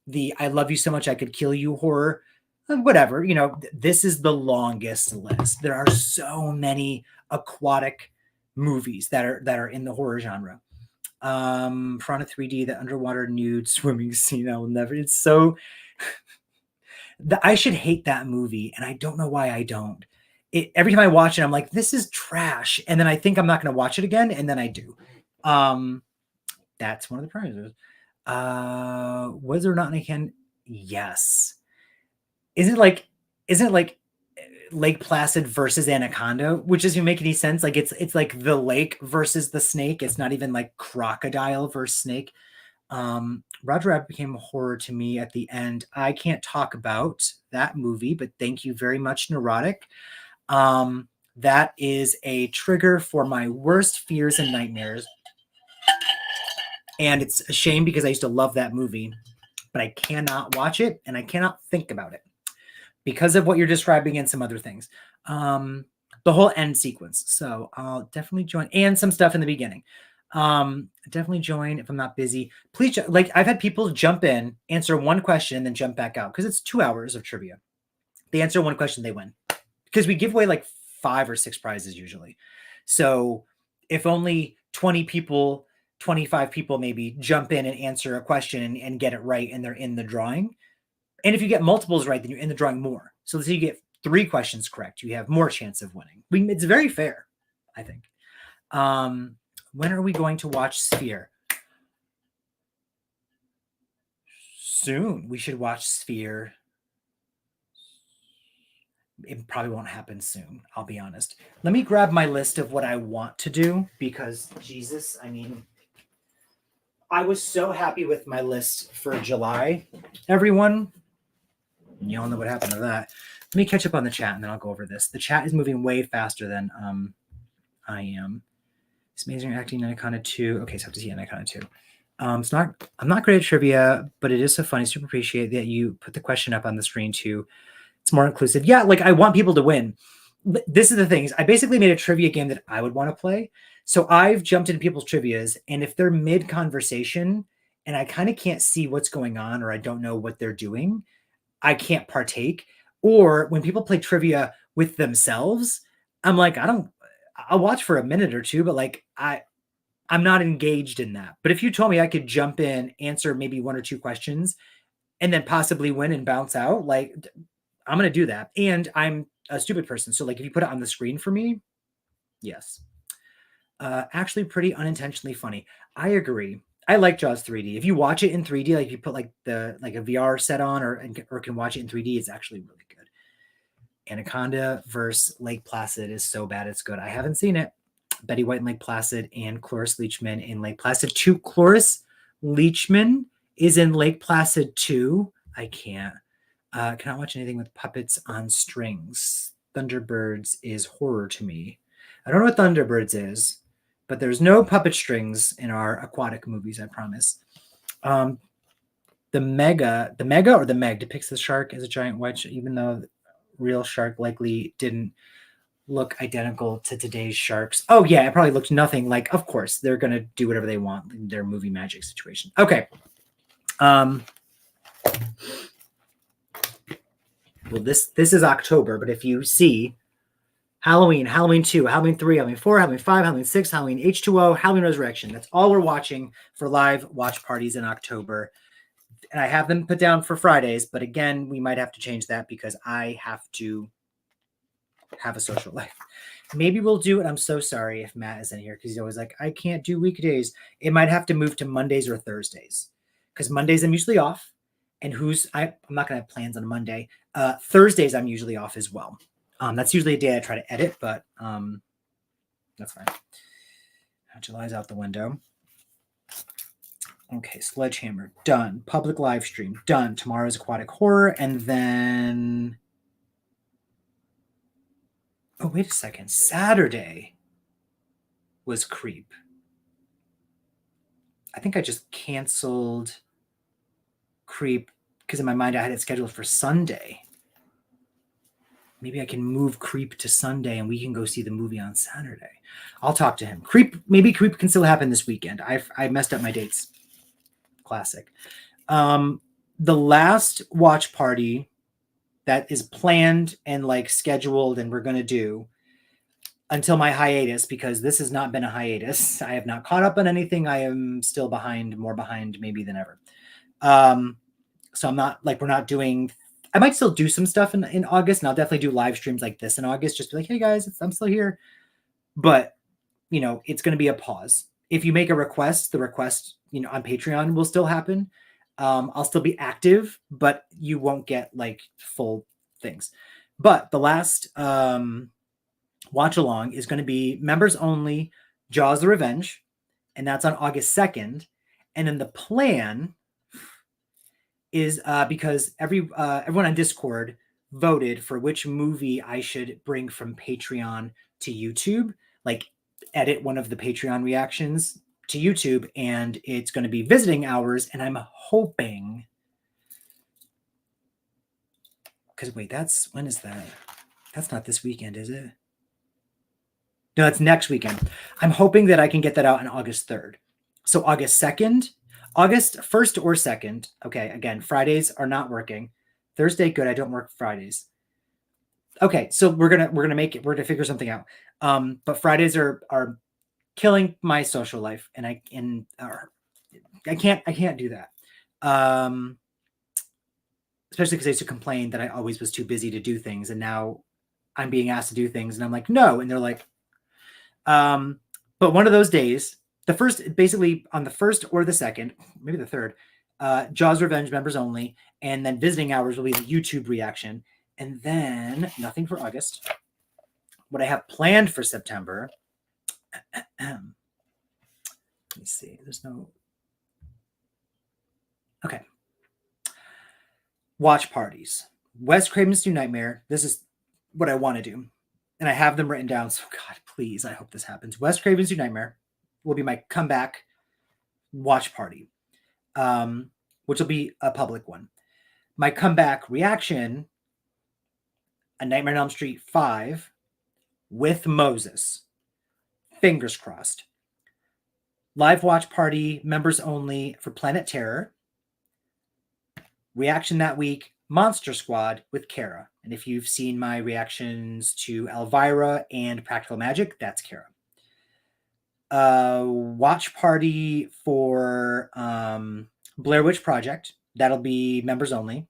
The I love you so much I could kill you horror, whatever, this is the longest list. There are so many aquatic movies that are in the horror genre. Piranha 3D, the underwater nude swimming scene. I will never, it's so I should hate that movie, and I don't know why I don't. Every time I watch it, I'm like, this is trash. And then I think I'm not going to watch it again, and then I do. That's one of the prizes. Was there not can? Yes. Isn't it like Lake Placid versus Anaconda, which doesn't make any sense. Like it's like the lake versus the snake. It's not even like crocodile versus snake. Roger Rabbit became a horror to me at the end. I can't talk about that movie, but thank you very much, Neurotic. That is a trigger for my worst fears and nightmares. And it's a shame because I used to love that movie, but I cannot watch it and I cannot think about it because of what you're describing and some other things. The whole end sequence. So I'll definitely join, and some stuff in the beginning. Definitely join if I'm not busy. Please, like I've had people jump in, answer one question, and then jump back out because it's 2 hours of trivia. They answer one question, they win. Because we give away like 5 or 6 prizes usually. So if only 20 people, 25 people maybe jump in and answer a question and get it right, and they're in the drawing. And if you get multiples right, then you're in the drawing more. So let's say you get 3 questions correct, you have more chance of winning. It's very fair, I think. When are we going to watch Sphere? Soon. We should watch Sphere. It probably won't happen soon, I'll be honest. Let me grab my list of what I want to do because, Jesus, I mean, I was so happy with my list for July. Everyone, you all know what happened to that. Let me catch up on the chat and then I'll go over this. The chat is moving way faster than I am. It's amazing acting in Anaconda 2. Okay, so I have to see Anaconda 2. I'm not great at trivia, but it is so funny. Super appreciate that you put the question up on the screen too. It's more inclusive. Yeah, like I want people to win. This is the things. I basically made a trivia game that I would want to play. So I've jumped into people's trivias, and if they're mid-conversation and I kind of can't see what's going on or I don't know what they're doing, I can't partake. Or when people play trivia with themselves, I'm like, I'll watch for a minute or two, but like I'm not engaged in that. But if you told me I could jump in, answer maybe 1 or 2 questions, and then possibly win and bounce out, like I'm going to do that. And I'm a stupid person. So like if you put it on the screen for me, yes. Actually pretty unintentionally funny. I agree. I like Jaws 3D. If you watch it in 3D, like if you put like a VR set on or can watch it in 3D, it's actually really good. Anaconda versus Lake Placid is so bad it's good. I haven't seen it. Betty White in Lake Placid and Cloris Leachman in Lake Placid 2. Cloris Leachman is in Lake Placid 2. I can't. Cannot watch anything with puppets on strings. Thunderbirds is horror to me. I don't know what Thunderbirds is, but there's no puppet strings in our aquatic movies, I promise. The Mega or the Meg depicts the shark as a giant white shark, even though the real shark likely didn't look identical to today's sharks. Oh yeah, it probably looked nothing like. Of course, they're gonna do whatever they want in their movie magic situation. Okay. Well, this is October, but if you see Halloween, Halloween 2, Halloween 3, Halloween 4, Halloween 5, Halloween 6, Halloween H2O, Halloween Resurrection. That's all we're watching for live watch parties in October. And I have them put down for Fridays, but again, we might have to change that because I have to have a social life. Maybe we'll do it. I'm so sorry if Matt isn't here because he's always like, I can't do weekdays. It might have to move to Mondays or Thursdays because Mondays I'm usually off. And I'm not going to have plans on a Monday. Thursdays I'm usually off as well. That's usually a day I try to edit, but that's fine. July's out the window. Okay, Sledgehammer, done. Public live stream, done. Tomorrow's aquatic horror, and then... Oh, wait a second. Saturday was Creep. I think I just canceled Creep because in my mind I had it scheduled for Sunday. Maybe I can move Creep to Sunday and we can go see the movie on Saturday. I'll talk to him. Maybe Creep can still happen this weekend. I messed up my dates. Classic. The last watch party that is planned and like scheduled and we're going to do until my hiatus, because this has not been a hiatus. I have not caught up on anything. I am still behind, more behind maybe than ever. So I'm not like, we're not doing I might still do some stuff in August, and I'll definitely do live streams like this in August. Just be like, hey guys, I'm still here. But it's going to be a pause. If you make a request, the request, on Patreon will still happen. I'll still be active, but you won't get like full things. But the last watch along is going to be members only Jaws the Revenge, and that's on August 2nd. And then the plan is because everyone on Discord voted for which movie I should bring from Patreon to YouTube, like edit one of the Patreon reactions to YouTube, and it's going to be Visiting Hours. And I'm hoping, because wait, when is that? That's not this weekend, is it? No, it's next weekend. I'm hoping that I can get that out on August 3rd. So August 2nd, August 1st or 2nd. Okay, again, Fridays are not working. Thursday, good. I don't work Fridays. Okay, so we're gonna figure something out. But Fridays are killing my social life, and I can't do that. Especially because I used to complain that I always was too busy to do things, and now I'm being asked to do things, and I'm like, no, and they're like, but one of those days, basically on the 1st or the 2nd, maybe the 3rd, Jaws Revenge members only, and then Visiting Hours will be the YouTube reaction, and then nothing for August. What I have planned for September, let me see, there's no, okay. Watch parties. Wes Craven's New Nightmare. This is what I want to do. And I have them written down. So God, please, I hope this happens. Wes Craven's New Nightmare will be my comeback watch party, which will be a public one. My comeback reaction, A Nightmare on Elm Street 5 with Moses. Fingers crossed. Live watch party, members only for Planet Terror. Reaction that week, Monster Squad with Kara. And if you've seen my reactions to Elvira and Practical Magic, that's Kara. Watch party for Blair Witch Project. That'll be members only.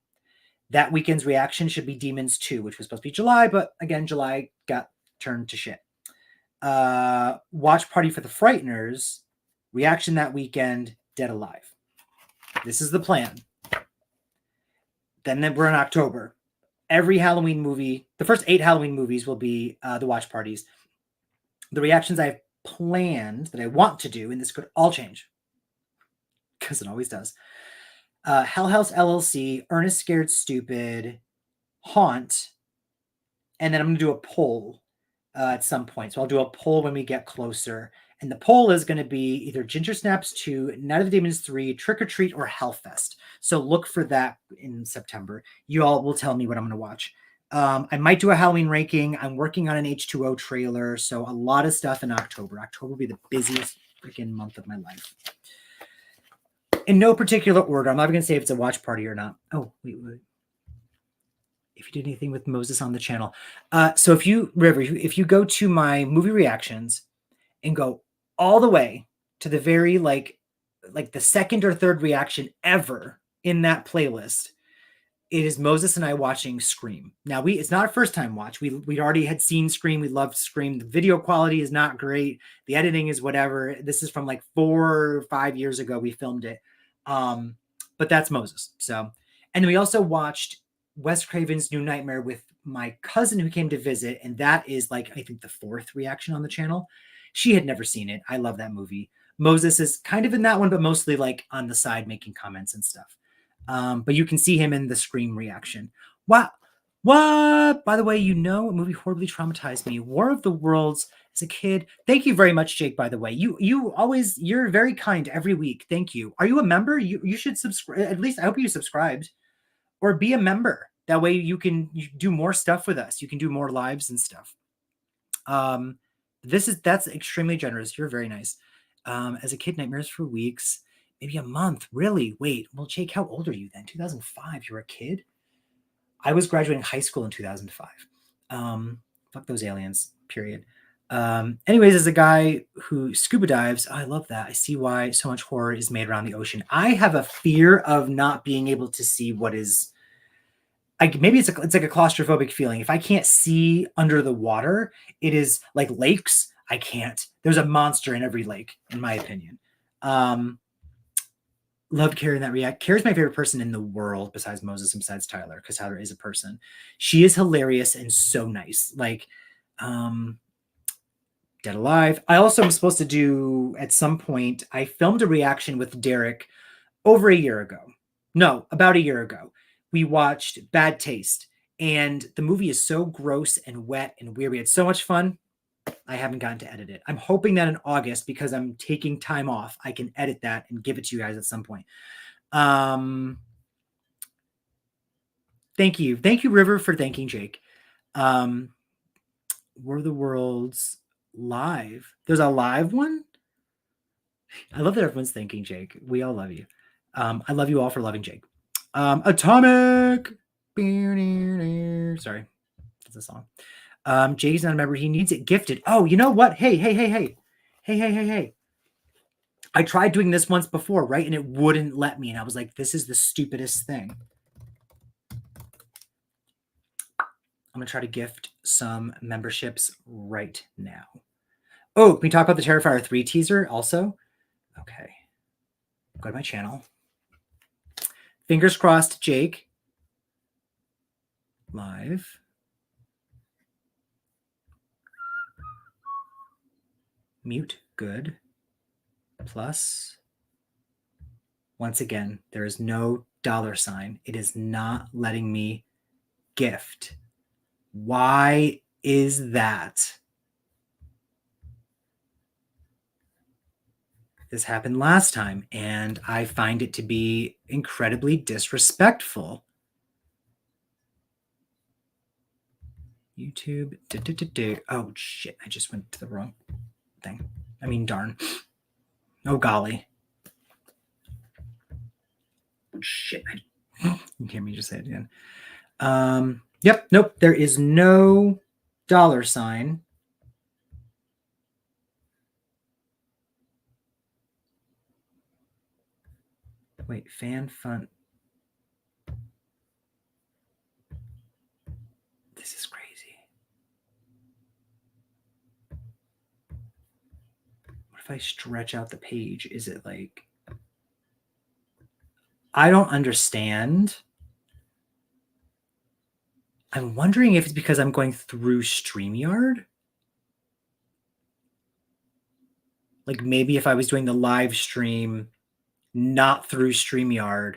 That weekend's reaction should be Demons 2, which was supposed to be July, but again, July got turned to shit. Watch party for the Frighteners. Reaction that weekend, Dead Alive. This is the plan. Then we're in October. Every Halloween movie, the first 8 Halloween movies will be the watch parties. The reactions I've planned that I want to do, and this could all change, because it always does. Hell House LLC, Ernest Scared Stupid, Haunt, and then I'm going to do a poll at some point. So I'll do a poll when we get closer. And the poll is going to be either Ginger Snaps 2, Night of the Demons 3, Trick or Treat, or Hellfest. So look for that in September. You all will tell me what I'm going to watch. I might do a Halloween ranking. I'm working on an H2O trailer. So a lot of stuff in October. October will be the busiest freaking month of my life. In no particular order. I'm not going to say if it's a watch party or not. Oh, wait. If you did anything with Moses on the channel. So if you go to my movie reactions and go all the way to the very like the second or third reaction ever in that playlist, it is Moses and I watching Scream. Now it's not a first time watch. We already had seen Scream. We loved Scream. The video quality is not great. The editing is whatever. This is from like 4 or 5 years ago. We filmed it. But that's Moses. So, and then we also watched Wes Craven's New Nightmare with my cousin who came to visit. And that is like, I think the 4th reaction on the channel. She had never seen it. I love that movie. Moses is kind of in that one, but mostly like on the side making comments and stuff. But you can see him in the Scream reaction. Wow. What? By the way, a movie horribly traumatized me. War of the Worlds as a kid. Thank you very much, Jake, by the way. You're very kind every week. Thank you. Are you a member? You should subscribe. At least I hope you subscribed or be a member. That way you do more stuff with us. You can do more lives and stuff. That's extremely generous. You're very nice. As a kid, nightmares for weeks, maybe a month. Really? Wait, well, Jake, how old are you then? 2005. You're a kid? I was graduating high school in 2005. Fuck those aliens, period. Anyways, as a guy who scuba dives, I love that. I see why so much horror is made around the ocean. I have a fear of not being able to see what is maybe it's like a claustrophobic feeling. If I can't see under the water, it is like lakes. I can't. There's a monster in every lake, in my opinion. Love Carrie in that react. Carrie's my favorite person in the world besides Moses and besides Tyler, because Tyler is a person. She is hilarious and so nice. Like, Dead Alive. I also am supposed to do at some point, I filmed a reaction with Derek over a year ago. No, about a year ago. We watched Bad Taste, and the movie is so gross and wet and weird. We had so much fun. I haven't gotten to edit it. I'm hoping that in August, because I'm taking time off, I can edit that and give it to you guys at some point. Thank you. Thank you, River, for thanking Jake. Were the Worlds live? There's a live one? I love that everyone's thanking Jake. We all love you. I love you all for loving Jake. Atomic. Sorry. That's a song. Jake's not a member. He needs it gifted. Oh, you know what? Hey. I tried doing this once before, right? And it wouldn't let me. And I was like, this is the stupidest thing. I'm going to try to gift some memberships right now. Oh, can we talk about the Terrifier 3 teaser also? Okay. Go to my channel. Fingers crossed, Jake. Live. Mute. Good. Plus. Once again, there is no $sign. It is not letting me gift. Why is that? This happened last time, and I find it to be incredibly disrespectful. YouTube. Oh, shit. I just went to the wrong thing. I mean, darn. Oh, golly. Shit. You hear me just say it again. Yep. Nope. There is no $sign. Wait, fan fun. This is crazy. What if I stretch out the page? Is it like... I don't understand. I'm wondering if it's because I'm going through StreamYard. Like maybe if I was doing the live stream not through StreamYard,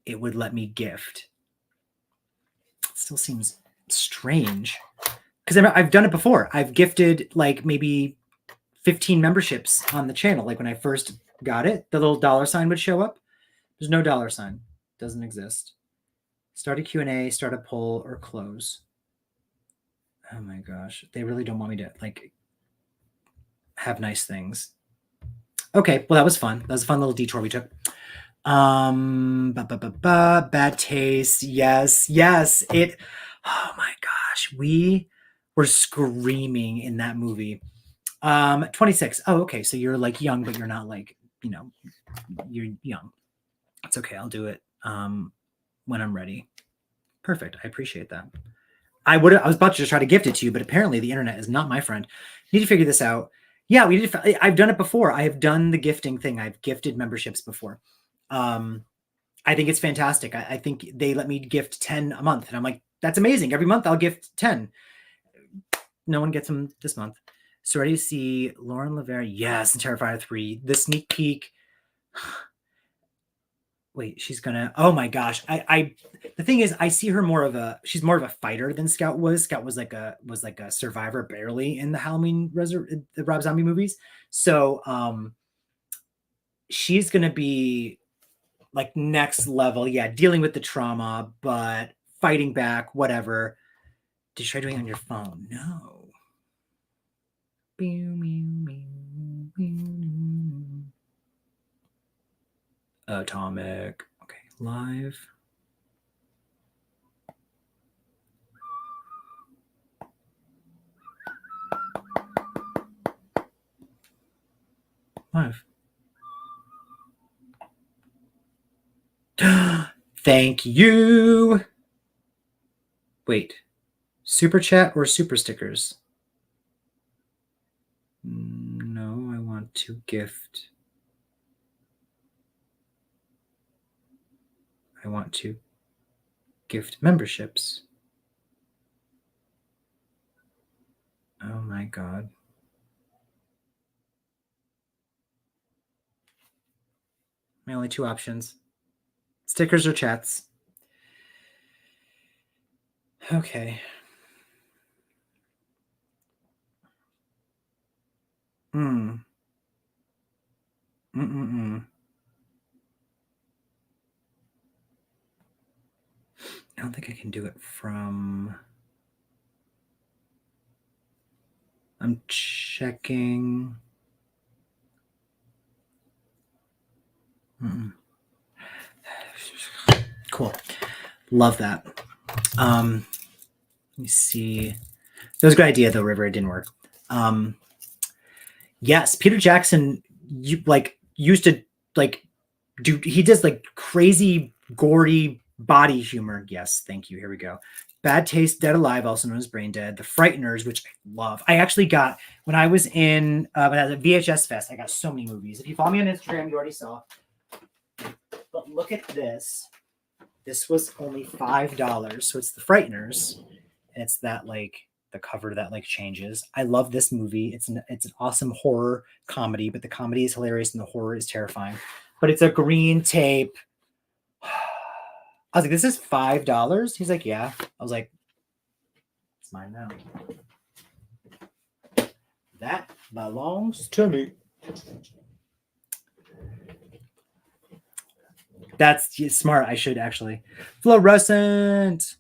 it would let me gift. It still seems strange. Because I've done it before. I've gifted like maybe 15 memberships on the channel. Like when I first got it, the little $sign would show up. There's no $sign. Doesn't exist. Start a Q&A, start a poll, or close. Oh my gosh. They really don't want me to like have nice things. Okay, well, that was fun. That was a fun little detour we took. Bad Taste. Yes. It. Oh my gosh. We were screaming in that movie. 26. Oh, okay. So you're like young, but you're not like, you're young. It's okay. I'll do it when I'm ready. Perfect. I appreciate that. I was about to just try to gift it to you, but apparently the internet is not my friend. Need to figure this out. Yeah, I've done it before. I have done the gifting thing. I've gifted memberships before. I think it's fantastic. I think they let me gift 10 a month. And I'm like, that's amazing. Every month I'll gift 10. No one gets them this month. So ready to see Lauren Lavera. Yes, and Terrifier 3. The sneak peek. Wait, she's gonna... Oh my gosh. The thing is, I see her she's more of a fighter than Scout was. Scout was like a survivor barely in the Halloween the Rob Zombie movies. So she's gonna be like next level. Yeah, dealing with the trauma, but fighting back, whatever. Did you try doing it on your phone? No. Atomic. Okay, live. Live. Thank you. Wait, super chat or super stickers? No, I want to gift. I want to gift memberships. Oh my God. My only two options. Stickers or chats. Okay. Hmm. Mm-mm-mm. I don't think I can do it from... I'm checking. Mm-mm. Cool. Love that. Let me see. That was a good idea, though, River. It didn't work. Yes, Peter Jackson, used to like do. He does like crazy, gory body humor. Yes, thank you. Here we go. Bad Taste, Dead Alive, also known as Brain Dead. The Frighteners, which I love. I actually got when I was in when I was at VHS Fest. I got so many movies. If you follow me on Instagram, you already saw. But look at this. This was only $5. So it's The Frighteners, and it's that like the cover that like changes. I love this movie. It's an awesome horror comedy, but the comedy is hilarious and the horror is terrifying. But it's a green tape. I was like, "This is $5." He's like, "Yeah." I was like, "It's mine now." That belongs to me. That's smart. I should actually. Fluorescent.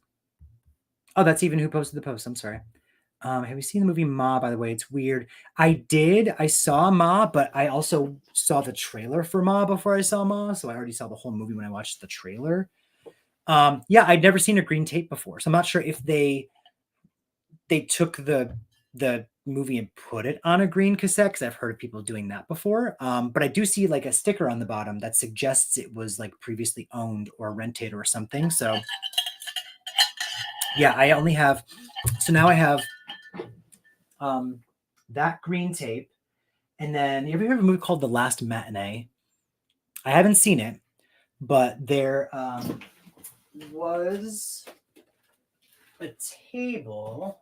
Oh, that's even who posted the post. I'm sorry. Have you seen the movie Ma, by the way? It's weird. I did. I saw Ma, but I also saw the trailer for Ma before I saw Ma. So I already saw the whole movie when I watched the trailer. Yeah, I'd never seen a green tape before. So I'm not sure if they took the movie and put it on a green cassette, because I've heard of people doing that before. But I do see like a sticker on the bottom that suggests it was like previously owned or rented or something. So yeah, I only have, so now I have that green tape. And then, you ever heard of a movie called The Last Matinee? I haven't seen it, but there was a table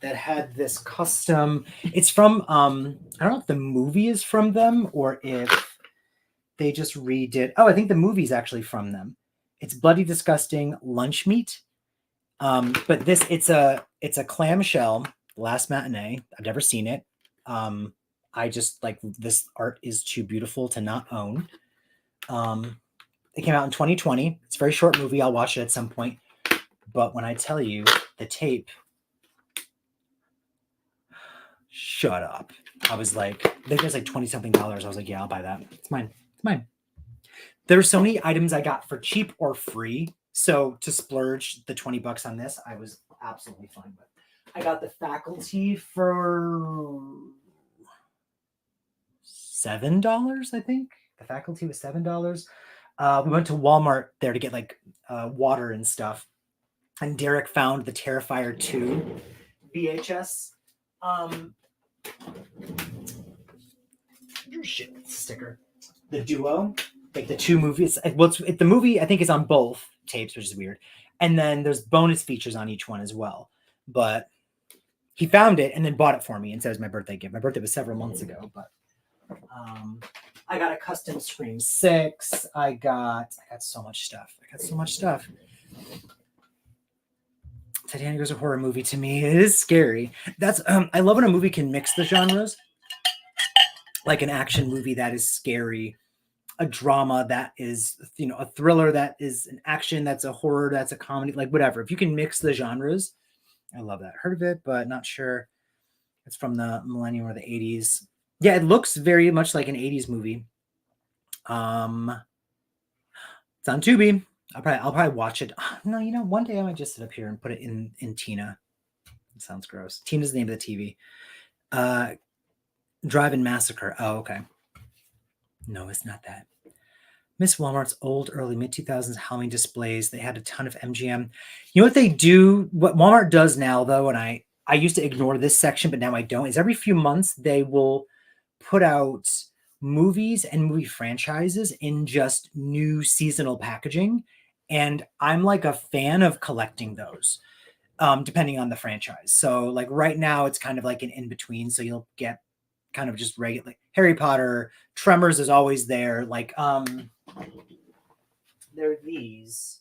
that had this custom. It's from I don't know if the movie is from them or if they just redid. Oh, I think the movie's actually from them. It's Bloody Disgusting Lunch Meat. But it's a clamshell Last Matinee. I've never seen it. I just like, this art is too beautiful to not own. It came out in 2020. It's a very short movie. I'll watch it at some point. But when I tell you the tape, shut up. I was like, I think it was like 20 something dollars. I was like, yeah, I'll buy that. It's mine. It's mine. There were so many items I got for cheap or free. So to splurge the $20 on this, I was absolutely fine with. I got The Faculty for $7, I think. The Faculty was $7. We went to Walmart there to get like water and stuff. And Derek found the Terrifier 2 VHS. Shit, sticker. The duo, like the two movies. Well, the movie I think is on both tapes, which is weird. And then there's bonus features on each one as well. But he found it and then bought it for me and said it was my birthday gift. My birthday was several months ago, but I got a custom Scream 6. I got so much stuff. Titanic was a horror movie to me. It is scary. That's I love when a movie can mix the genres. Like an action movie that is scary, a drama that is, a thriller that is an action, that's a horror, that's a comedy, like whatever. If you can mix the genres, I love that. Heard of it, but not sure. It's from the millennium or the 80s. Yeah, it looks very much like an 80s movie. It's on Tubi. I'll probably watch it. No, one day I might just sit up here and put it in Tina. It sounds gross. Tina's the name of the TV. Drive-In Massacre. Oh, okay. No, it's not that. Miss Walmart's old early mid-2000s Halloween displays. They had a ton of MGM. You know what they do? What Walmart does now, though, and I used to ignore this section, but now I don't, is every few months they will put out movies and movie franchises in just new seasonal packaging. And I'm like a fan of collecting those, depending on the franchise. So like right now it's kind of like an in-between. So you'll get kind of just regular Harry Potter, Tremors is always there. Like there are these.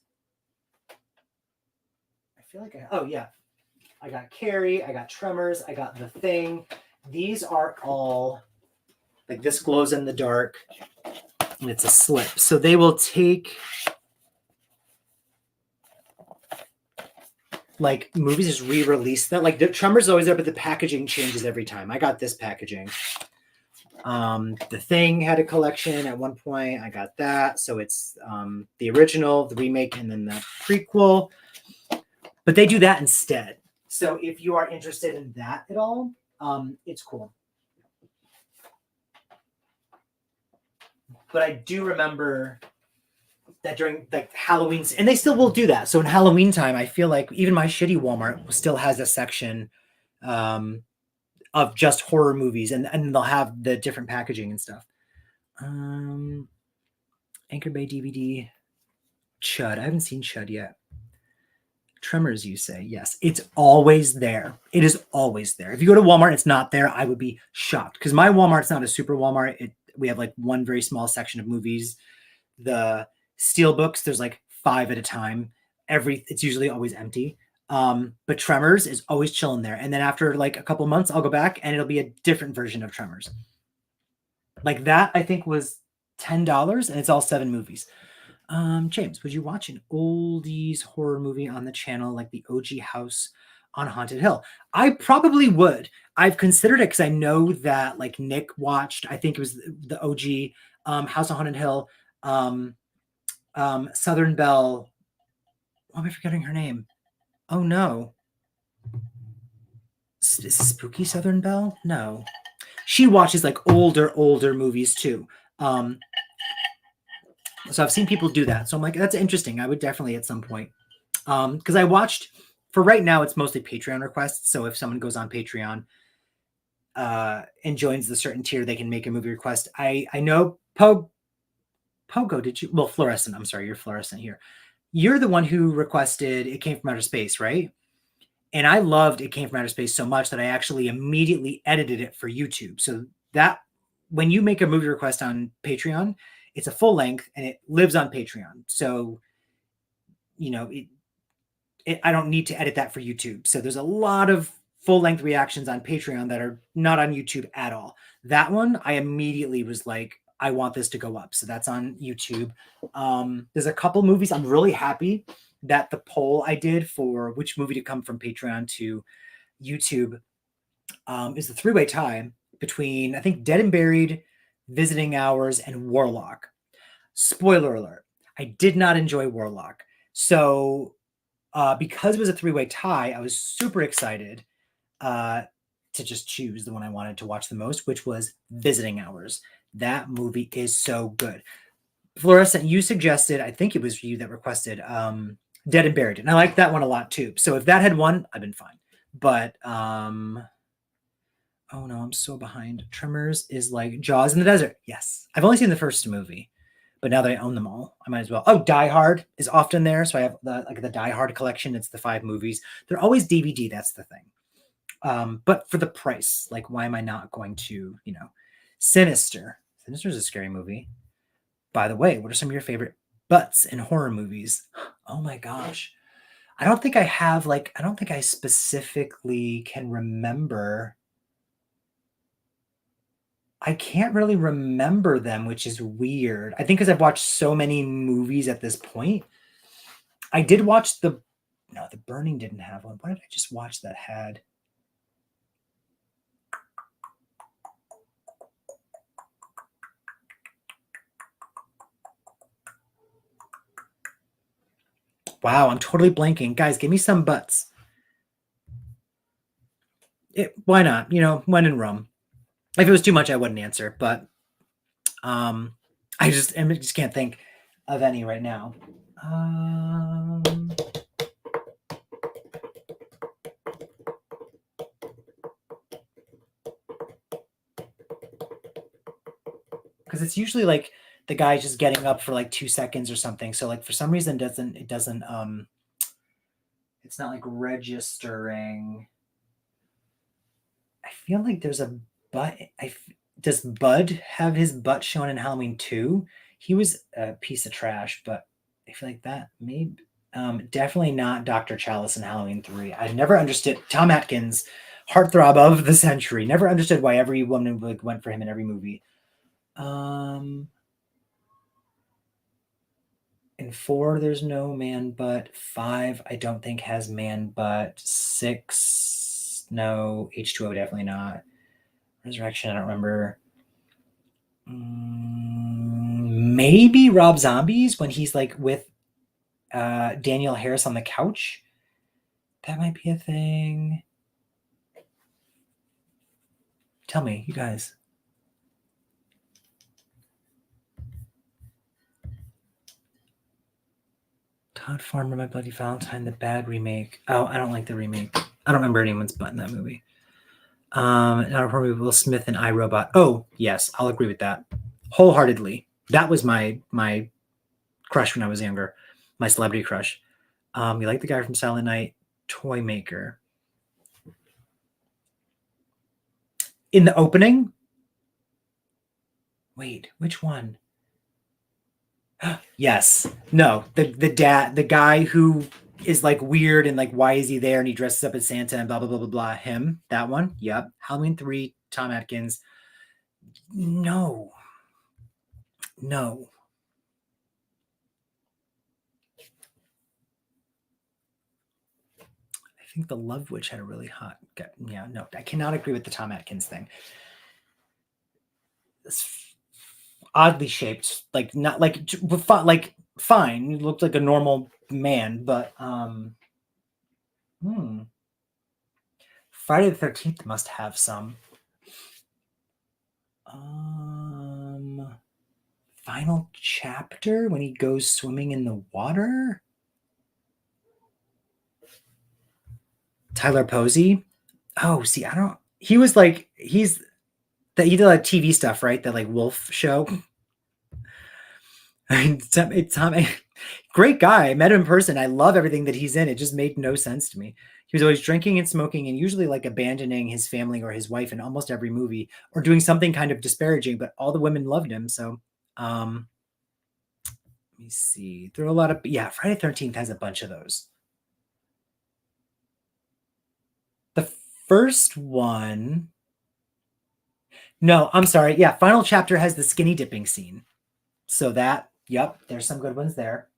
I feel like oh yeah. I got Carrie, I got Tremors, I got The Thing. These are all like this glows in the dark and it's a slip. So they will take like movies, just re-release that. Like the Tremors is always there, but the packaging changes every time. I got this packaging. The Thing had a collection at one point. I got that. So it's the original, the remake, and then the prequel. But they do that instead. So if you are interested in that at all, it's cool. But I do remember that during like Halloween, and they still will do that. So in Halloween time, I feel like even my shitty Walmart still has a section of just horror movies, and they'll have the different packaging and stuff. Anchor Bay DVD, Chud. I haven't seen Chud yet. Tremors, you say? Yes, it's always there. It is always there. If you go to Walmart and it's not there, I would be shocked because my Walmart's not a super Walmart. We have like one very small section of movies. The steel books, there's like 5 at a time. It's usually always empty. But Tremors is always chilling there. And then after like a couple months, I'll go back and it'll be a different version of Tremors. Like that, I think was $10 and it's all 7 movies. James, would you watch an oldies horror movie on the channel like the OG House on Haunted Hill? I probably would. I've considered it because I know that like Nick watched, I think it was the OG House on Haunted Hill, Southern Belle. Why am I forgetting her name? Oh no. Is Spooky Southern Belle? No. She watches like older movies too. So I've seen people do that. So I'm like, that's interesting. I would definitely at some point. Because I watched, for right now, it's mostly Patreon requests. So if someone goes on Patreon and joins the certain tier, they can make a movie request. I know Pogo, did you? Well, Fluorescent. I'm sorry, you're Fluorescent here. You're the one who requested It Came from Outer Space, right? And I loved It Came from Outer Space so much that I actually immediately edited it for YouTube. So that when you make a movie request on Patreon, it's a full length and it lives on Patreon. So, you know, I don't need to edit that for YouTube. So there's a lot of full length reactions on Patreon that are not on YouTube at all. That one, I immediately was like, I want this to go up. So that's on YouTube. There's a couple movies. I'm really happy that the poll I did for which movie to come from Patreon to YouTube is the 3-way tie between, I think, Dead and Buried, Visiting Hours, and Warlock. Spoiler alert, I did not enjoy Warlock. So because it was a 3-way tie, I was super excited to just choose the one I wanted to watch the most, which was Visiting Hours. That movie is so good. Fluorescent, you suggested, I think it was you that requested Dead and Buried, and I like that one a lot too. So if that had won, I've been fine. But oh no, I'm so behind. Tremors is like Jaws in the Desert. Yes. I've only seen the first movie, but now that I own them all, I might as well. Oh, Die Hard is often there. So I have the Die Hard collection. It's the 5 movies. They're always DVD. That's the thing. But for the price, like, why am I not going to, you know, Sinister? Sinister is a scary movie. By the way, what are some of your favorite butts in horror movies? Oh my gosh. I don't think I specifically can remember. I can't really remember them, which is weird. I think because I've watched so many movies at this point. I did watch The Burning didn't have one. What did I just watch that had? Wow, I'm totally blanking. Guys, give me some butts. Why not? You know, when in Rome. If it was too much, I wouldn't answer. But I just can't think. of any right now. Because it's usually like the guy's just getting up for like 2 seconds or something. So like for some reason it doesn't it's not like registering. I feel like there's a butt. Does Bud have his butt shown in Halloween 2? He was a piece of trash, but I feel like that maybe definitely not Dr. Chalice in Halloween 3. I never understood Tom Atkins, heartthrob of the century. Never understood why every woman like went for him in every movie. In 4, there's no man butt. 5, I don't think has man butt. 6, no. H2O, definitely not. Resurrection, I don't remember. Maybe Rob Zombies when he's like with Danielle Harris on the couch. That might be a thing. Tell me, you guys. Todd Farmer, My Bloody Valentine, the bad remake. Oh, I don't like the remake. I don't remember anyone's butt in that movie. Not a horror movie, Will Smith and iRobot. Oh, yes, I'll agree with that wholeheartedly. That was my crush when I was younger, my celebrity crush. You like the guy from Silent Night, Toy Maker. In the opening? Wait, which one? Yes. No, the guy who is like weird and like why is he there and he dresses up as Santa and blah blah blah blah blah. Him, that one. Yep. Halloween 3, Tom Atkins. No. I think the Love Witch had a really hot. Yeah, no, I cannot agree with the Tom Atkins thing. It's oddly shaped, like not like fine. He looked like a normal man, but Friday the 13th must have some. Final chapter when he goes swimming in the water. Tyler Posey. Oh, see, I don't. He was like he did like TV stuff, right? That like Wolf show. I mean, Tom, great guy. I met him in person. I love everything that he's in. It just made no sense to me. He was always drinking and smoking and usually like abandoning his family or his wife in almost every movie or doing something kind of disparaging, but all the women loved him. So, let me see. There are a lot of, Friday the 13th has a bunch of those. The first one. No, I'm sorry. Yeah, final chapter has the skinny dipping scene. So that, yep, there's some good ones there.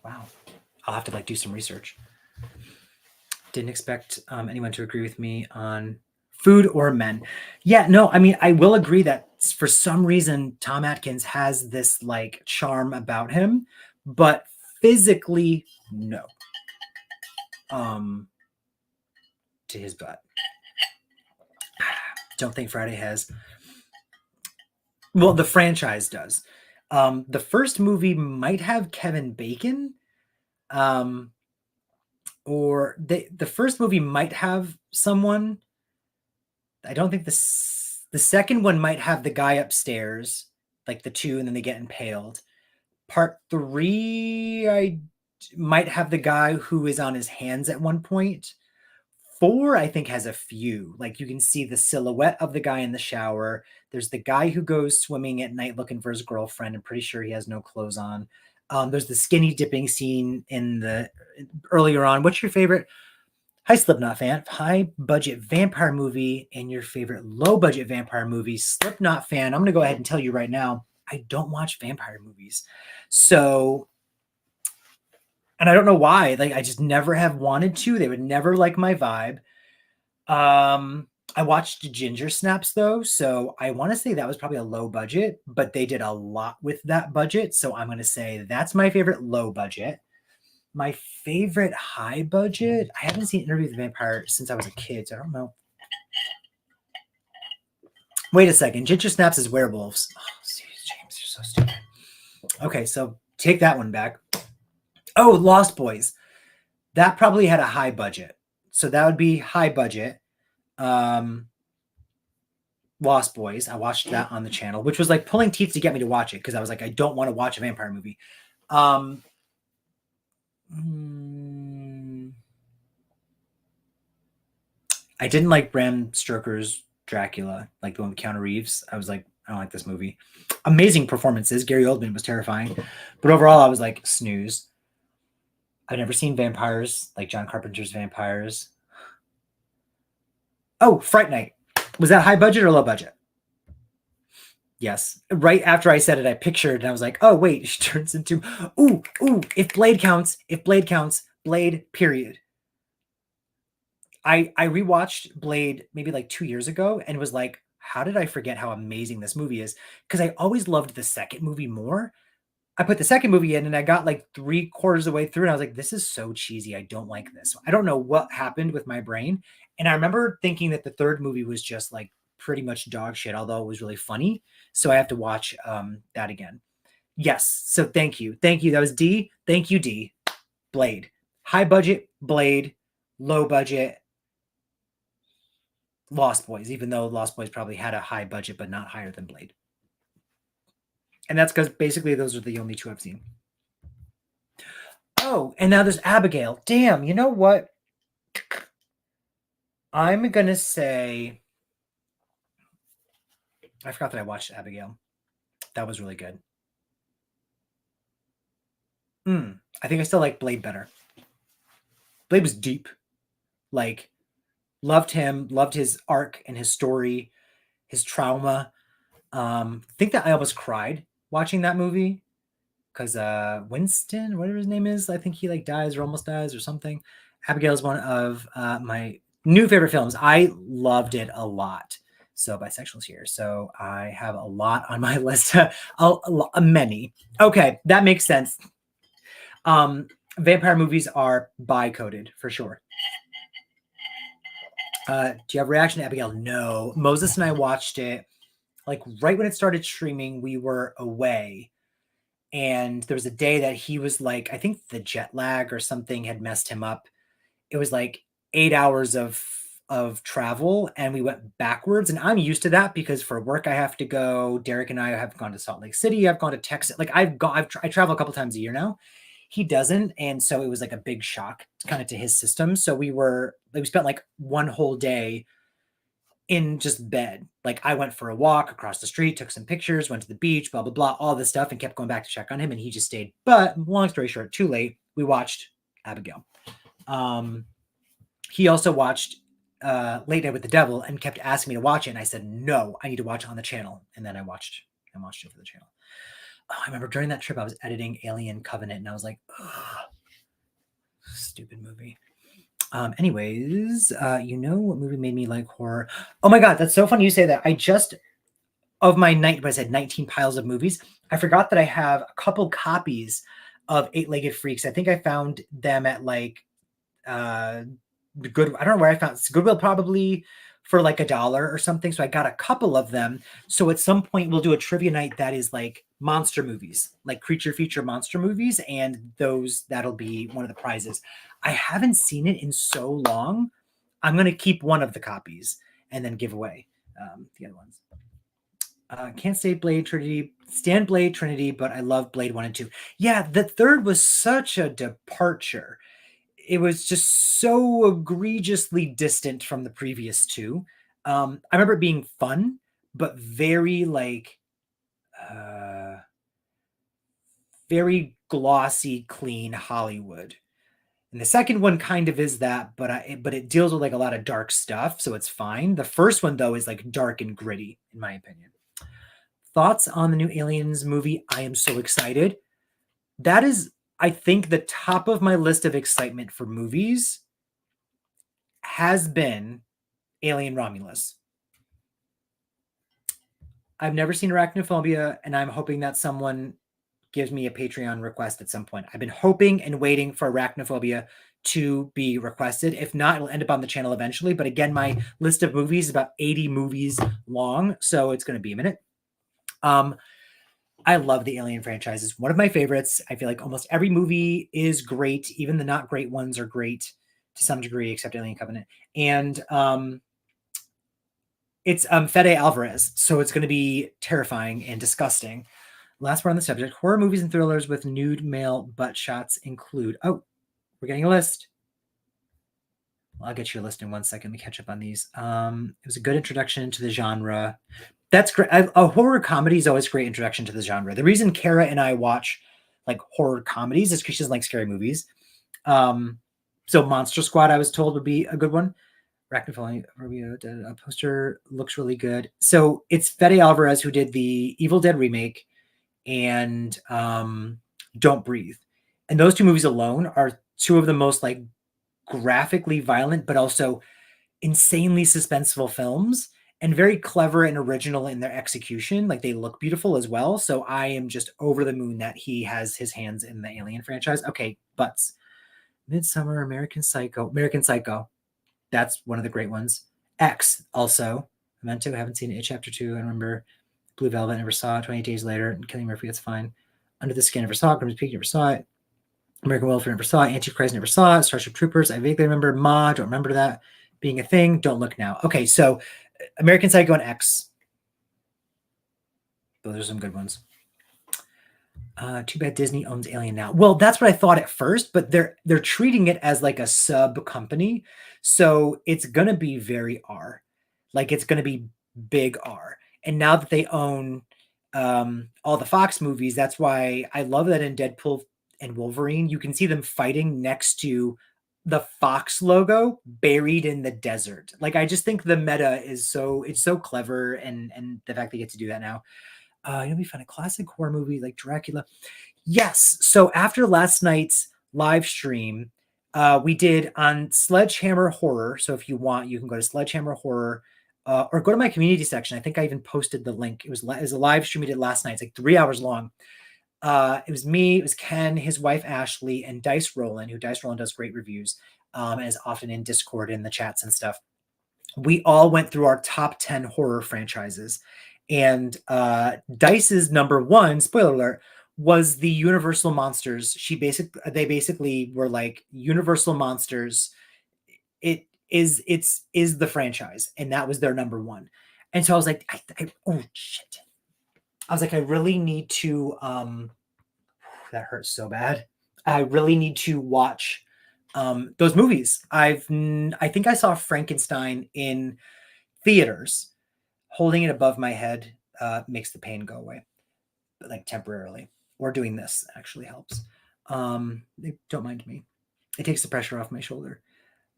Wow. I'll have to like do some research. Didn't expect anyone to agree with me on food or men. Yeah, no, I mean, I will agree that for some reason Tom Atkins has this like charm about him, but physically, no. To his butt. Don't think Friday has. Well, the franchise does. The first movie might have Kevin Bacon. Or the first movie might have someone. I don't think the second one might have the guy upstairs, like the two, and then they get impaled. Part 3, I might have the guy who is on his hands at one point. 4, I think, has a few. Like you can see the silhouette of the guy in the shower. There's the guy who goes swimming at night looking for his girlfriend. I'm pretty sure he has no clothes on. There's the skinny dipping scene in the earlier on. What's your favorite Slipknot fan, high budget vampire movie and your favorite low budget vampire movie? Slipknot fan, I'm going to go ahead and tell you right now, I don't watch vampire movies. So, and I don't know why, like I just never have wanted to. They would never like my vibe. I watched Ginger Snaps though, so I want to say that was probably a low budget, but they did a lot with that budget. So I'm going to say that's my favorite low budget. My favorite high budget, I haven't seen Interview with the Vampire since I was a kid, so I don't know. Wait a second. Ginger Snaps is werewolves. Oh, James, you're so stupid. Okay, so take that one back. Oh, Lost Boys. That probably had a high budget. So that would be high budget. Lost Boys. I watched that on the channel, which was like pulling teeth to get me to watch it because I was like, I don't want to watch a vampire movie. I didn't like Bram Stoker's Dracula, like the one with Keanu Reeves. I was like, I don't like this movie. Amazing performances. Gary Oldman was terrifying. But overall, I was like, snooze. I've never seen vampires, like John Carpenter's vampires. Oh, Fright Night. Was that high budget or low budget? Yes. Right after I said it, I pictured and I was like, oh, wait, she turns into, ooh, if Blade counts, Blade, period. I rewatched Blade maybe like 2 years ago and was like, how did I forget how amazing this movie is? Because I always loved the second movie more. I put the second movie in and I got like 3/4 of the way through and I was like, this is so cheesy. I don't like this. I don't know what happened with my brain. And I remember thinking that the third movie was just like pretty much dog shit, although it was really funny. So I have to watch that again. Yes. So thank you. Thank you. That was D. Thank you, D. Blade. High budget, Blade. Low budget, Lost Boys, even though Lost Boys probably had a high budget, but not higher than Blade. And that's because basically those are the only two I've seen. Oh, and now there's Abigail. Damn, you know what? I'm going to say, I forgot that I watched Abigail. That was really good. I think I still like Blade better. Blade was deep. Like, loved him, loved his arc and his story, his trauma. I think that I almost cried watching that movie because Winston, whatever his name is, I think he like dies or almost dies or something. Abigail is one of my new favorite films. I loved it a lot. So bisexuals here. So I have a lot on my list. Many. Okay, that makes sense. Vampire movies are bi-coded for sure. Do you have a reaction to Abigail? No. Moses and I watched it like right when it started streaming. We were away. And there was a day that he was like, I think the jet lag or something had messed him up. It was like 8 hours of travel and we went backwards. And I'm used to that because for work I have to go. Derek and I have gone to Salt Lake City. I've gone to Texas. Like I travel a couple times a year now. He doesn't. And so it was like a big shock kind of to his system. So we spent like one whole day in just bed. Like I went for a walk across the street, took some pictures, went to the beach, blah, blah, blah, all this stuff and kept going back to check on him. And he just stayed. But long story short, too late. We watched Abigail. He also watched Late Night with the Devil and kept asking me to watch it. And I said, no, I need to watch it on the channel. And then I watched it for the channel. Oh, I remember during that trip, I was editing Alien Covenant and I was like, stupid movie. Anyways, you know what movie made me like horror? Oh my God, that's so funny you say that. Of my night, when I said 19 piles of movies, I forgot that I have a couple copies of Eight-Legged Freaks. I think I found them at like I don't know where I found Goodwill, probably for like $1 or something. So I got a couple of them. So at some point we'll do a trivia night that is like monster movies, like creature feature monster movies, and that'll be one of the prizes. I haven't seen it in so long. I'm gonna keep one of the copies and then give away the other ones. Can't stand Blade Trinity, but I love Blade 1 and 2. Yeah, the third was such a departure. It was just so egregiously distant from the previous two. I remember it being fun, but very like very glossy, clean Hollywood. And the second one kind of is that, but it deals with like a lot of dark stuff, so it's fine. The first one though is like dark and gritty, in my opinion. Thoughts on the new Aliens movie? I am so excited. That is, I think, the top of my list of excitement for movies has been Alien Romulus. I've never seen Arachnophobia, and I'm hoping that someone gives me a Patreon request at some point. I've been hoping and waiting for Arachnophobia to be requested. If not, it'll end up on the channel eventually. But again, my list of movies is about 80 movies long, so it's going to be a minute. I love the Alien franchise. It's one of my favorites. I feel like almost every movie is great. Even the not great ones are great to some degree, except Alien Covenant. And it's Fede Alvarez, so it's going to be terrifying and disgusting. Last one on the subject: horror movies and thrillers with nude male butt shots include. Oh, we're getting a list. Well, I'll get you a list in 1 second. Let me catch up on these. It was a good introduction to the genre. That's great. A horror comedy is always a great introduction to the genre. The reason Kara and I watch like horror comedies is because she doesn't like scary movies. So Monster Squad, I was told, would be a good one. Arachnophobia, a poster looks really good. So it's Fede Alvarez who did the Evil Dead remake and Don't Breathe. And those two movies alone are two of the most like graphically violent, but also insanely suspenseful films, and very clever and original in their execution. Like they look beautiful as well. So I am just over the moon that he has his hands in the Alien franchise. Okay, butts. Midsummer, American Psycho. That's one of the great ones. X also. Memento, haven't seen it. Chapter 2. I remember Blue Velvet, never saw it. 28 Days Later. Killing Murphy, that's fine. Under the Skin, never saw it. Crimson Peak, never saw it. American Welfare, never saw it. Antichrist, never saw it. Starship Troopers, I vaguely remember. Ma, don't remember that being a thing. Don't Look Now. Okay, so American Psycho and X. Those are some good ones. Too bad Disney owns Alien now. Well, that's what I thought at first, but they're treating it as like a sub company, so it's gonna be very R, like it's gonna be big R. And now that they own all the Fox movies, that's why I love that in Deadpool and Wolverine, you can see them fighting next to the Fox logo buried in the desert. Like I just think the meta is so clever, and the fact they get to do that now. You'll be fun. A classic horror movie like Dracula. Yes. So after last night's live stream, we did on Sledgehammer Horror. So if you want, you can go to Sledgehammer Horror or go to my community section. I think I even posted the link. It was a live stream we did last night. It's like 3 hours long. It was me, it was Ken, his wife Ashley, and Dice Roland, who Dice Roland does great reviews and is often in Discord in the chats and stuff. We all went through our top 10 horror franchises. And Dice's number one, spoiler alert, was the Universal Monsters. They basically were like Universal Monsters. It's the franchise, and that was their number one. And so I was like, oh shit. I was like, I really need to. That hurts so bad. I really need to watch those movies. I think I saw Frankenstein in theaters. Holding it above my head makes the pain go away, but like temporarily. Or doing this actually helps. They don't mind me. It takes the pressure off my shoulder.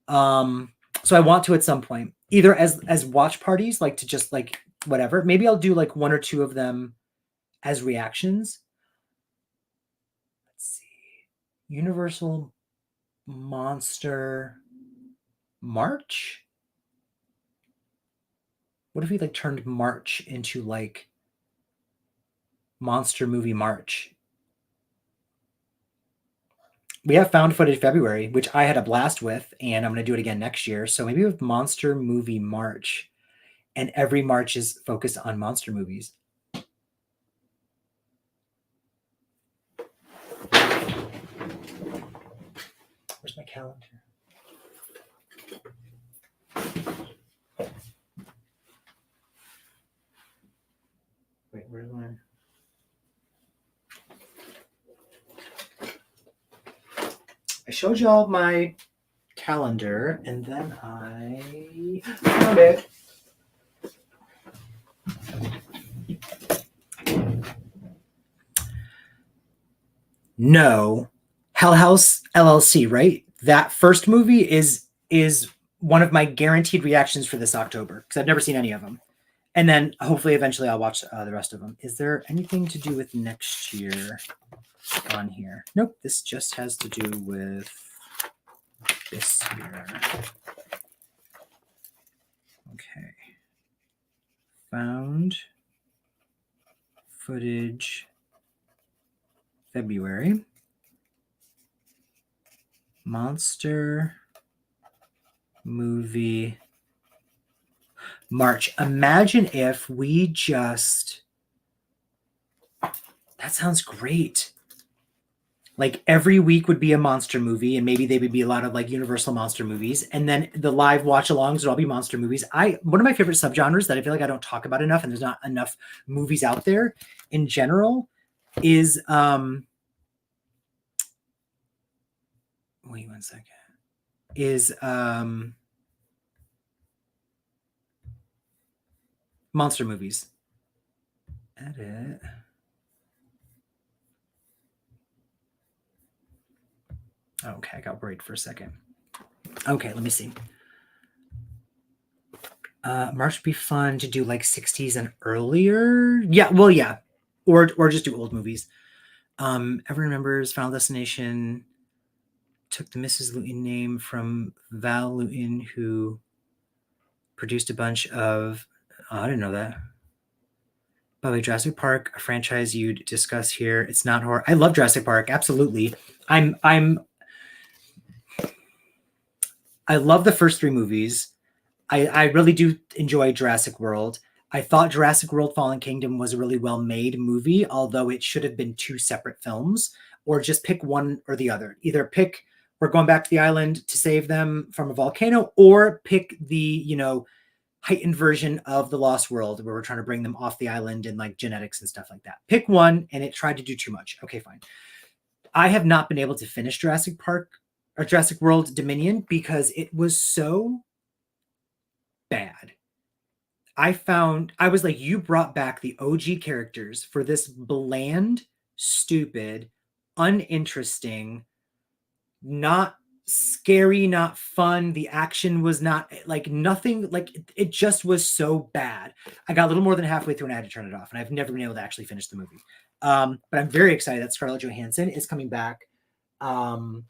So I want to at some point, either as watch parties, like to just like whatever. Maybe I'll do like one or two of them as reactions. Let's see. Universal Monster March. What if we like turned March into like Monster Movie March? We have Found Footage February, which I had a blast with, and I'm going to do it again next year. So maybe with Monster Movie March, and every March is focused on monster movies. Where's my calendar? Wait, where's my... I showed y'all my calendar, and then I found it. No. Hell House LLC, right? That first movie is one of my guaranteed reactions for this October, because I've never seen any of them. And then hopefully eventually I'll watch the rest of them. Is there anything to do with next year on here? Nope. This just has to do with this year. Okay. Found Footage February. Monster movie March. Imagine if we just. That sounds great. Like every week would be a monster movie, and maybe they would be a lot of like Universal monster movies, and then the live watch alongs would all be monster movies. One of my favorite subgenres that I feel like I don't talk about enough, and there's not enough movies out there in general, is wait 1 second. Is monster movies. Edit. Okay, I got worried for a second. Okay, let me see. March would be fun to do like 60s and earlier. Yeah, well, yeah. Or just do old movies. Everyone remembers Final Destination took the Mrs. Luton name from Val Luton, who produced a bunch of. Oh, I didn't know that. By the way, Jurassic Park, a franchise you'd discuss here. It's not horror. I love Jurassic Park. Absolutely. I love the first 3 movies. I really do enjoy Jurassic World. I thought Jurassic World Fallen Kingdom was a really well-made movie, although it should have been 2 separate films, or just pick one or the other. Either pick we're going back to the island to save them from a volcano, or pick the, heightened version of the Lost World where we're trying to bring them off the island and like genetics and stuff like that. Pick one, and it tried to do too much. Okay, fine. I have not been able to finish Jurassic Park or Jurassic World Dominion because it was so bad. I was like, you brought back the OG characters for this bland, stupid, uninteresting, not scary, not fun. The action was not like nothing, like it just was so bad. I got a little more than halfway through and I had to turn it off, and I've never been able to actually finish the movie. But I'm very excited that Scarlett Johansson is coming back. Not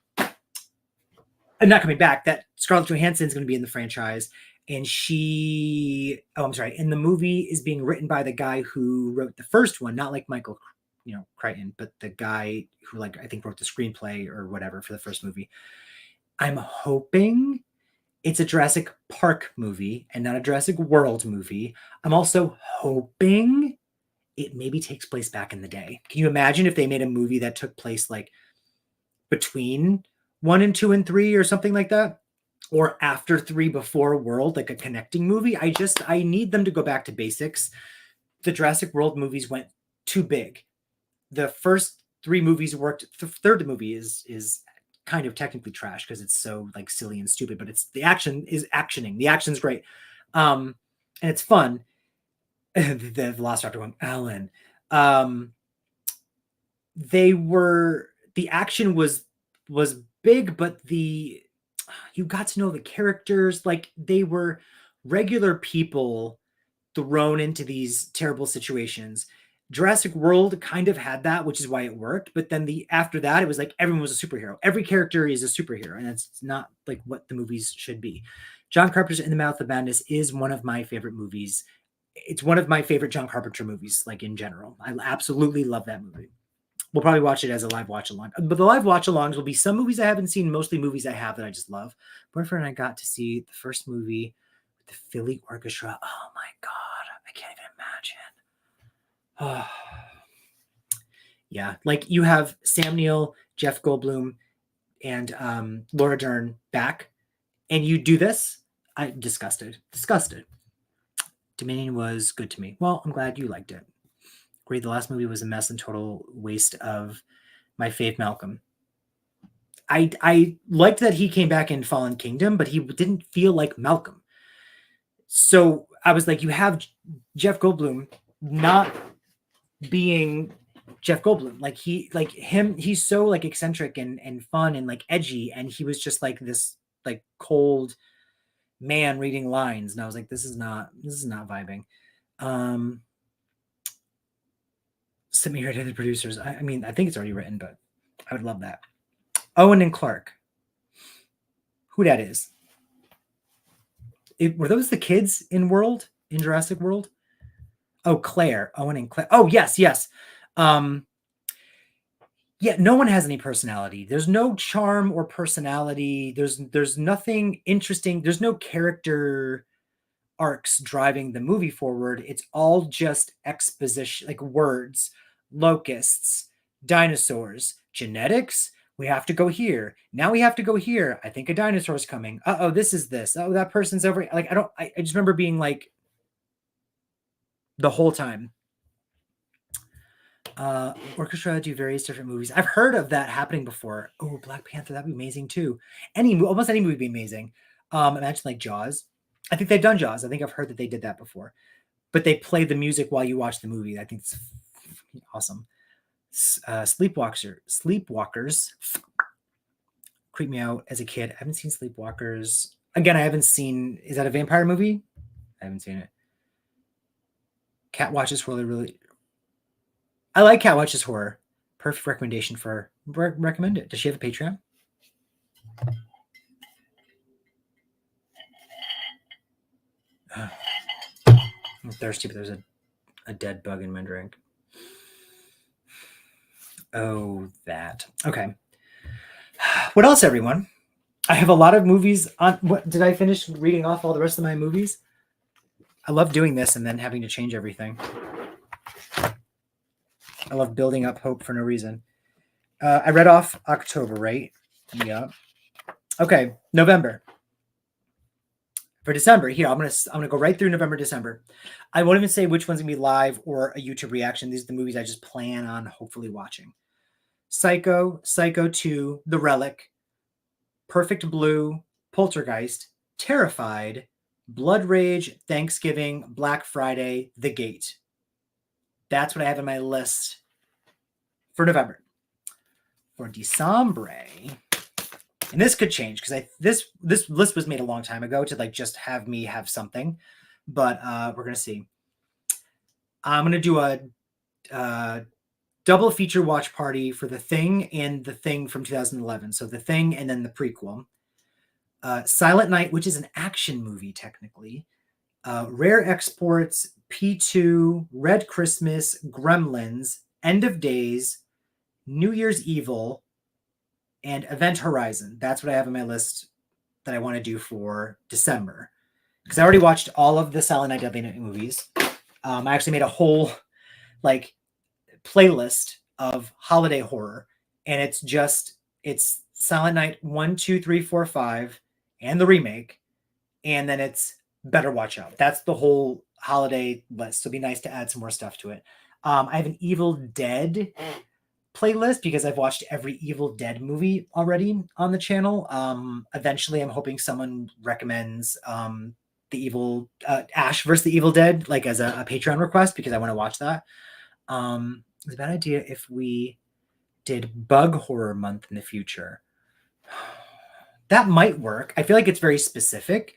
coming back, that Scarlett Johansson is going to be in the franchise. And and the movie is being written by the guy who wrote the first one, not like Michael, Crichton, but the guy who like I think wrote the screenplay or whatever for the first movie. I'm hoping it's a Jurassic Park movie and not a Jurassic World movie. I'm also hoping it maybe takes place back in the day. Can you imagine if they made a movie that took place like between 1 and 2 and 3 or something like that? Or after 3 before World, like a connecting movie? I need them to go back to basics. The Jurassic World movies went too big. The first 3 movies worked. The third movie is kind of technically trash because it's so like silly and stupid, but it's the action is actioning. The action's great. And it's fun. The Velociraptor going, Alan. The action was big, but you got to know the characters, like they were regular people thrown into these terrible situations. Jurassic World kind of had that, which is why it worked. But then after that, it was like everyone was a superhero. Every character is a superhero, and it's not like what the movies should be. John Carpenter's In the Mouth of Madness is one of my favorite movies. It's one of my favorite John Carpenter movies, like in general. I absolutely love that movie. We'll probably watch it as a live watch along. But the live watch alongs will be some movies I haven't seen, mostly movies I have that I just love. Boyfriend and I got to see the first movie with the Philly Orchestra. Oh my God. I can't even imagine. Oh. Yeah. Like you have Sam Neill, Jeff Goldblum, and Laura Dern back, and you do this. I'm disgusted. Dominion was good to me. Well, I'm glad you liked it. Great. The last movie was a mess and total waste of my fave Malcolm. I liked that he came back in Fallen Kingdom, but he didn't feel like Malcolm. So I was like, you have Jeff Goldblum not being Jeff Goldblum. He's so like eccentric and fun and like edgy, and he was just like this like cold man reading lines, and I was like, this is not vibing. Send me here to the producers. I mean, I think it's already written, but I would love that. Owen and Clark. Who that is? Were those the kids in Jurassic World? Oh, Claire. Owen and Claire. Oh, yes. Yeah, no one has any personality. There's no charm or personality. There's nothing interesting. There's no character arcs driving the movie forward. It's all just exposition, like words, locusts, dinosaurs, genetics. We have to go here. Now we have to go here. I think a dinosaur's coming. Uh-oh, this is this. Oh, that person's over. Like, I just remember being like the whole time. Orchestra do various different movies. I've heard of that happening before. Oh, Black Panther, that'd be amazing too. Almost any movie would be amazing. Imagine like Jaws. I think they've done Jaws. I think I've heard that they did that before. But they play the music while you watch the movie. I think it's awesome. Sleepwalkers creep me out as a kid. I haven't seen Sleepwalkers. Again, I haven't seen. Is that a vampire movie? I haven't seen it. Cat watches really. I like Cat Watches Horror. Perfect recommendation for her. Recommend it. Does she have a Patreon? I'm thirsty, but there's a dead bug in my drink. Oh, that. Okay. What else, everyone? I have a lot of movies on. What did I finish reading off all the rest of my movies? I love doing this and then having to change everything. I love building up hope for no reason. I read off October, right? Yeah. Okay, November. For December, here I'm gonna go right through November, December. I won't even say which one's gonna be live or a YouTube reaction. These are the movies I just plan on hopefully watching. Psycho, Psycho 2, The Relic, Perfect Blue, Poltergeist, Terrified, Blood Rage, Thanksgiving, Black Friday, The Gate. That's what I have in my list for November. For December, and this could change because this list was made a long time ago to like just have me have something, but we're gonna see. I'm gonna do a double feature watch party for The Thing and The Thing from 2011. So The Thing and then the prequel. Silent Night, which is an action movie technically. Rare Exports, P2, Red Christmas, Gremlins, End of Days, New Year's Evil, and Event Horizon. That's what I have on my list that I want to do for December. Because I already watched all of the Silent Night Deadly Night movies. I actually made a whole like playlist of holiday horror, and it's Silent Night 1, 2, 3, 4, 5, and the remake, and then it's Better Watch Out. That's the whole holiday list. So it'd be nice to add some more stuff to it. I have an Evil Dead playlist because I've watched every Evil Dead movie already on the channel. Eventually, I'm hoping someone recommends the Evil Ash versus the Evil Dead like as a Patreon request because I want to watch that. It's a bad idea if we did Bug Horror Month in the future. That might work. I feel like it's very specific.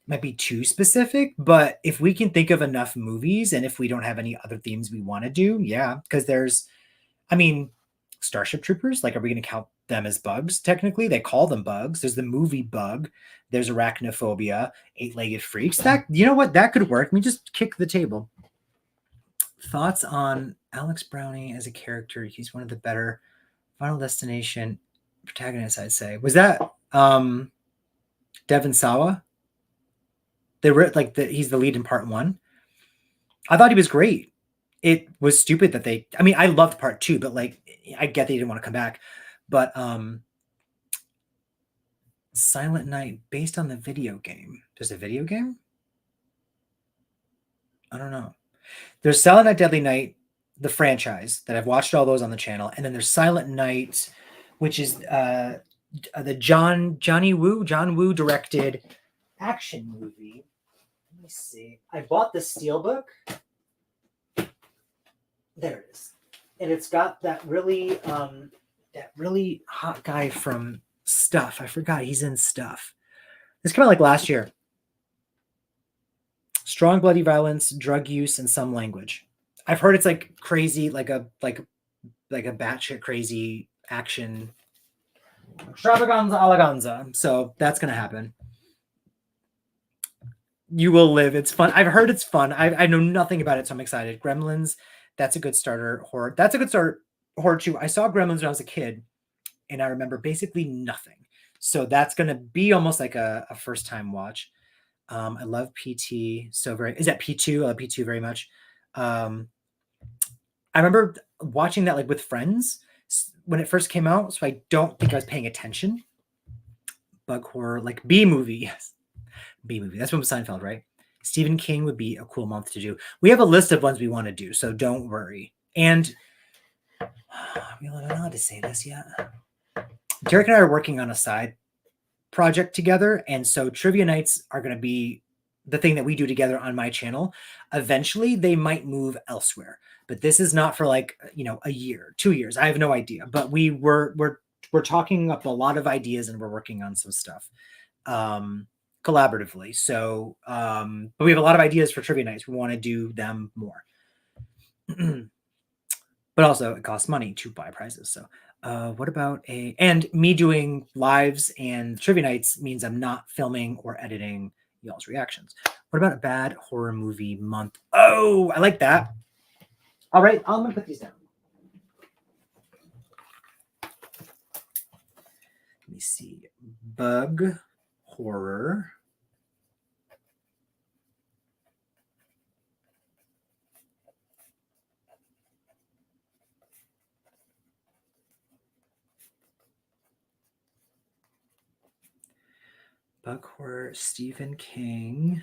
Might be too specific, but if we can think of enough movies and if we don't have any other themes we want to do, yeah, because Starship Troopers, like, are we going to count them as bugs? Technically, they call them bugs. There's the movie Bug. There's Arachnophobia, Eight-Legged Freaks. That, you know what? That could work. Let me just kick the table. Thoughts on Alex Brownie as a character? He's one of the better Final Destination protagonists, I'd say. Was that Devon Sawa? They were like he's the lead in part 1. I thought he was great. It was stupid that I loved part 2, but like I get they didn't want to come back. But Silent Night based on the video game. There's a video game? I don't know. There's Silent Night Deadly Night, the franchise that I've watched all those on the channel, and then there's Silent Night, which is the John Woo directed action movie. Let me see. I bought the Steelbook. There it is, and it's got that really hot guy from Stuff. I forgot he's in Stuff. This came out like last year. Strong bloody violence, drug use, and some language. I've heard it's like crazy, like a batshit crazy action extravaganza alaganza. So that's gonna happen. You will live. It's fun. I've heard it's fun. I know nothing about it, so I'm excited. Gremlins, that's a good starter horror. That's a good start horror too. I saw Gremlins when I was a kid, and I remember basically nothing. So that's gonna be almost like a first time watch. I love PT so very. Is that P2? I love P2 very much. I remember watching that like with friends when it first came out, so I don't think I was paying attention. Bug horror, like B movie, yes, B movie. That's from Seinfeld, right? Stephen King would be a cool month to do. We have a list of ones we want to do, so don't worry. And we don't know how to say this yet. Derek and I are working on a side project together, and so trivia nights are going to be the thing that we do together on my channel. Eventually they might move elsewhere, but this is not for like, you know, a year, 2 years. I have no idea, but we're talking up a lot of ideas and we're working on some stuff collaboratively. So but we have a lot of ideas for trivia nights. We want to do them more. But also it costs money to buy prizes. So what about and me doing lives and trivia nights means I'm not filming or editing y'all's reactions. What about a bad horror movie month? Oh, I like that. All right, I'm gonna put these down. Let me see. Bug horror. Bug horror, Stephen King.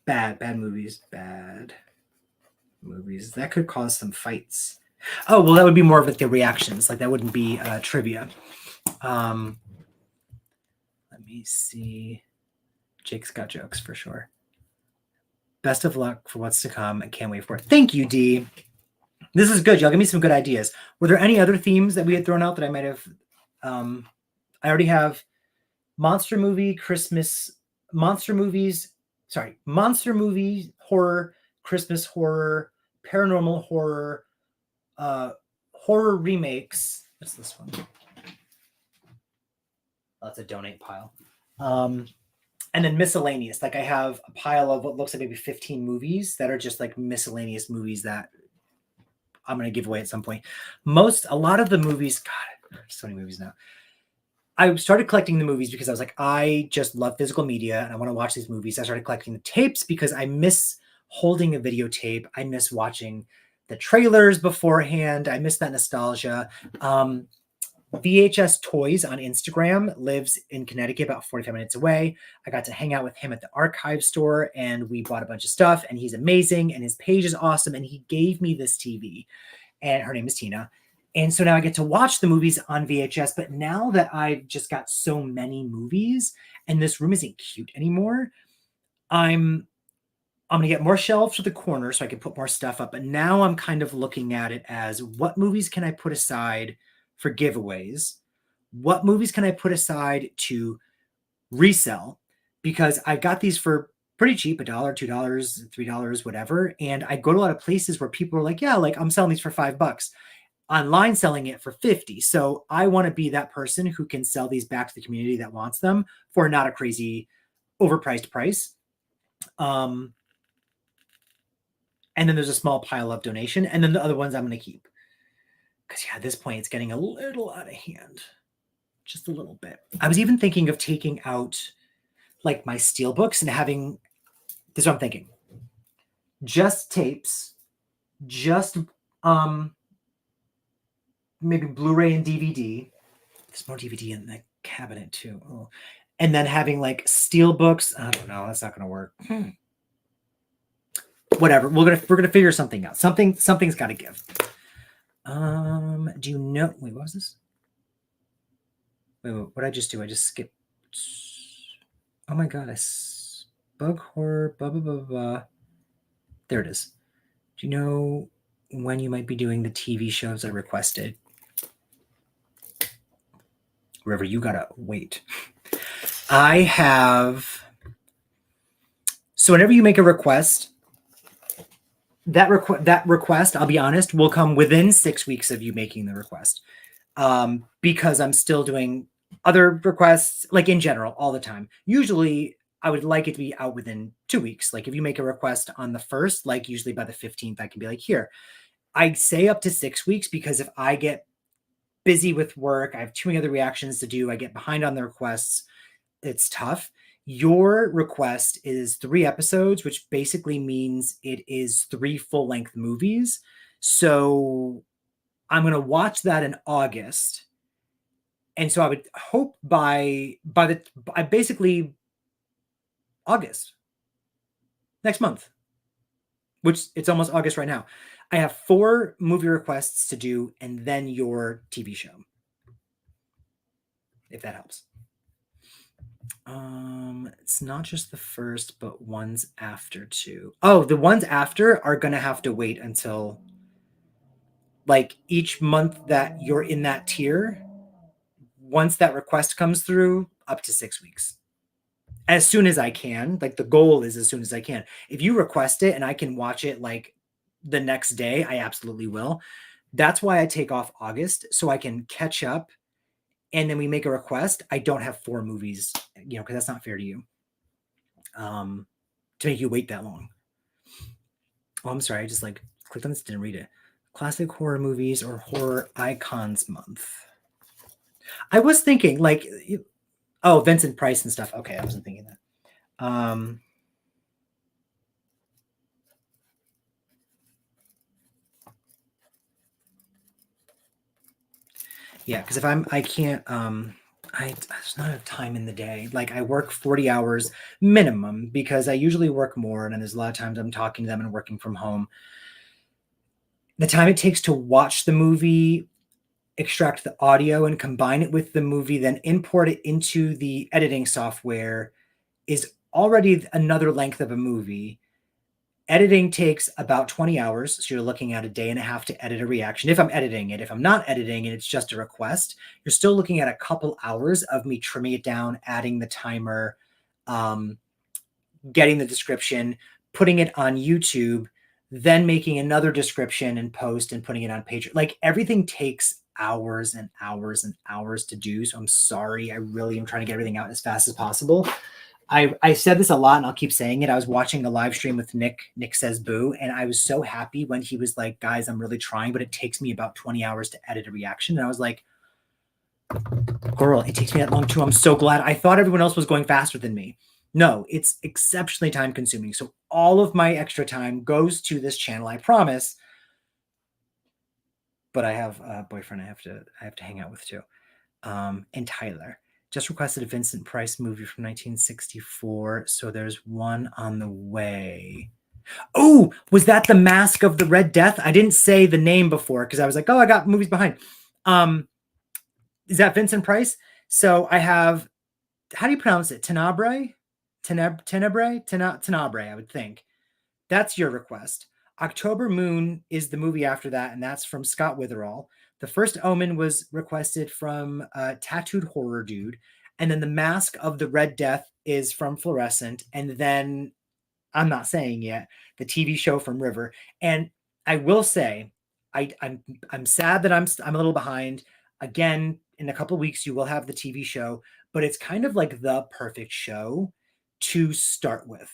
Bad movies. Bad movies. That could cause some fights. Oh, well, that would be more of like the reactions. Like that wouldn't be trivia. Let me see. Jake's got jokes for sure. Best of luck for what's to come. I can't wait for it. Thank you, Dee. This is good. Y'all give me some good ideas. Were there any other themes that we had thrown out that I might have? I already have monster movie, Christmas, monster movies. Sorry, monster movie, horror, Christmas horror, paranormal horror, horror remakes. What's this one? Oh, that's a donate pile. And then miscellaneous. Like I have a pile of what looks like maybe 15 movies that are just like miscellaneous movies that I'm going to give away at some point. A lot of the movies, God, so many movies now. I started collecting the movies because I was like, I just love physical media and I want to watch these movies. I started collecting the tapes because I miss holding a videotape. I miss watching the trailers beforehand. I miss that nostalgia. VHS Toys on Instagram lives in Connecticut, about 45 minutes away. I got to hang out with him at the archive store and we bought a bunch of stuff and he's amazing and his page is awesome. And he gave me this TV and her name is Tina. And so now I get to watch the movies on VHS. But now that I've just got so many movies and this room isn't cute anymore, I'm going to get more shelves to the corner so I can put more stuff up. But now I'm kind of looking at it as what movies can I put aside for giveaways? What movies can I put aside to resell? Because I got these for pretty cheap, $1, $2, $3, whatever. And I go to a lot of places where people are like, yeah, like I'm selling these for $5. Online selling it for 50. So I want to be that person who can sell these back to the community that wants them for not a crazy overpriced price. And then there's a small pile of donation. And then the other ones I'm going to keep. Because yeah, at this point, it's getting a little out of hand. Just a little bit. I was even thinking of taking out like my steel books and having, this is what I'm thinking. Just tapes, just maybe Blu-ray and DVD. There's more DVD in the cabinet too. Oh. And then having like steel books. I don't know. That's not going to work. Whatever. We're gonna figure something out. Something's got to give. Do you know? Wait, what was this? Wait, what did I just do? I just skipped. Oh my god! Bug horror. Blah blah blah blah. There it is. Do you know when you might be doing the TV shows I requested? River, you gotta wait. I have. So whenever you make a request, that request, I'll be honest, will come within 6 weeks of you making the request. Because I'm still doing other requests, like in general, all the time. Usually I would like it to be out within 2 weeks. Like if you make a request on the 1st, like usually by the 15th, I can be like, here. I say up to 6 weeks because if I get busy with work, I have too many other reactions to do, I get behind on the requests, it's tough. Your request is 3 episodes, which basically means it is 3 full-length movies. So I'm going to watch that in August. And so I would hope by basically August, next month, which it's almost August right now. I have 4 movie requests to do and then your TV show, if that helps. It's not just the first, but ones after too. Oh, the ones after are going to have to wait until like each month that you're in that tier. Once that request comes through, up to 6 weeks. As soon as I can. Like the goal is as soon as I can. If you request it and I can watch it like the next day, I absolutely will. That's why I take off August, so I can catch up. And then we make a request. I don't have 4 movies, because that's not fair to you. To make you wait that long. Oh, I'm sorry. I just like clicked on this, didn't read it. Classic horror movies or horror icons month. I was thinking like, Vincent Price and stuff. Okay, I wasn't thinking that. Yeah, because if I can't, there's not enough time in the day. Like I work 40 hours minimum because I usually work more, and then there's a lot of times I'm talking to them and working from home. The time it takes to watch the movie, extract the audio and combine it with the movie, then import it into the editing software is already another length of a movie. Editing takes about 20 hours. So you're looking at a day and a half to edit a reaction. If I'm editing it, if I'm not editing and it's just a request, you're still looking at a couple hours of me trimming it down, adding the timer, getting the description, putting it on YouTube, then making another description and post and putting it on page. Like everything takes hours and hours and hours to do. So I'm sorry. I really am trying to get everything out as fast as possible. I said this a lot and I'll keep saying it. I was watching a live stream with Nick Says Boo, and I was so happy when he was like, guys, I'm really trying, but it takes me about 20 hours to edit a reaction. And I was like, girl, it takes me that long too. I'm so glad. I thought everyone else was going faster than me. No, it's exceptionally time consuming. So all of my extra time goes to this channel, I promise. But I have a boyfriend I have to hang out with too. And Tyler just requested a Vincent Price movie from 1964. So there's one on the way. Oh, was that The Mask of the Red Death? I didn't say the name before because I was like, oh, I got movies behind. Is that Vincent Price? So I have, how do you pronounce it? Tenebrae, I would think. That's your request. October Moon is the movie after that, and that's from Scott Witherall. The First Omen was requested from Tattooed Horror Dude. And then The Mask of the Red Death is from Fluorescent. And then, I'm not saying yet, the TV show from River. And I will say, I'm sad that I'm a little behind. Again, in a couple of weeks, you will have the TV show. But it's kind of like the perfect show to start with.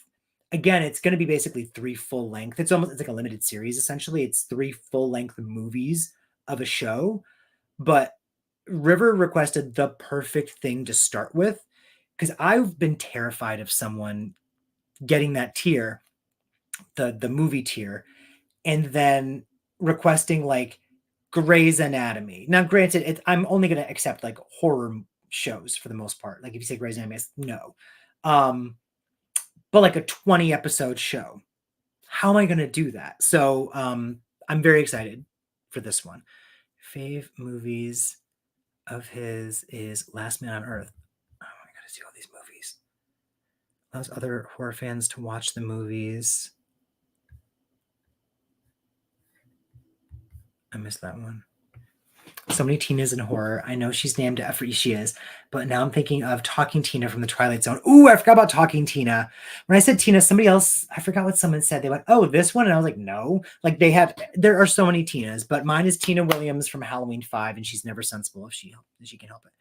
Again, it's going to be basically 3 full length. It's like a limited series, essentially. It's 3 full length movies of a show, but River requested the perfect thing to start with because I've been terrified of someone getting that tier, the movie tier, and then requesting like Grey's Anatomy. Now, granted, I'm only going to accept like horror shows for the most part. Like if you say Grey's Anatomy, no. But like a 20 episode show, how am I going to do that? So I'm very excited for this one. Fave movies of his is Last Man on Earth. Oh, I gotta see all these movies. Allows other horror fans to watch the movies. I missed that one. So many Tinas in horror. I know she's named after she is, but now I'm thinking of Talking Tina from the Twilight Zone. Ooh, I forgot about Talking Tina. When I said Tina, somebody else, I forgot what someone said. They went, oh, this one? And I was like, no. Like there are so many Tinas, but mine is Tina Williams from Halloween 5, and she's never sensible if she can help it.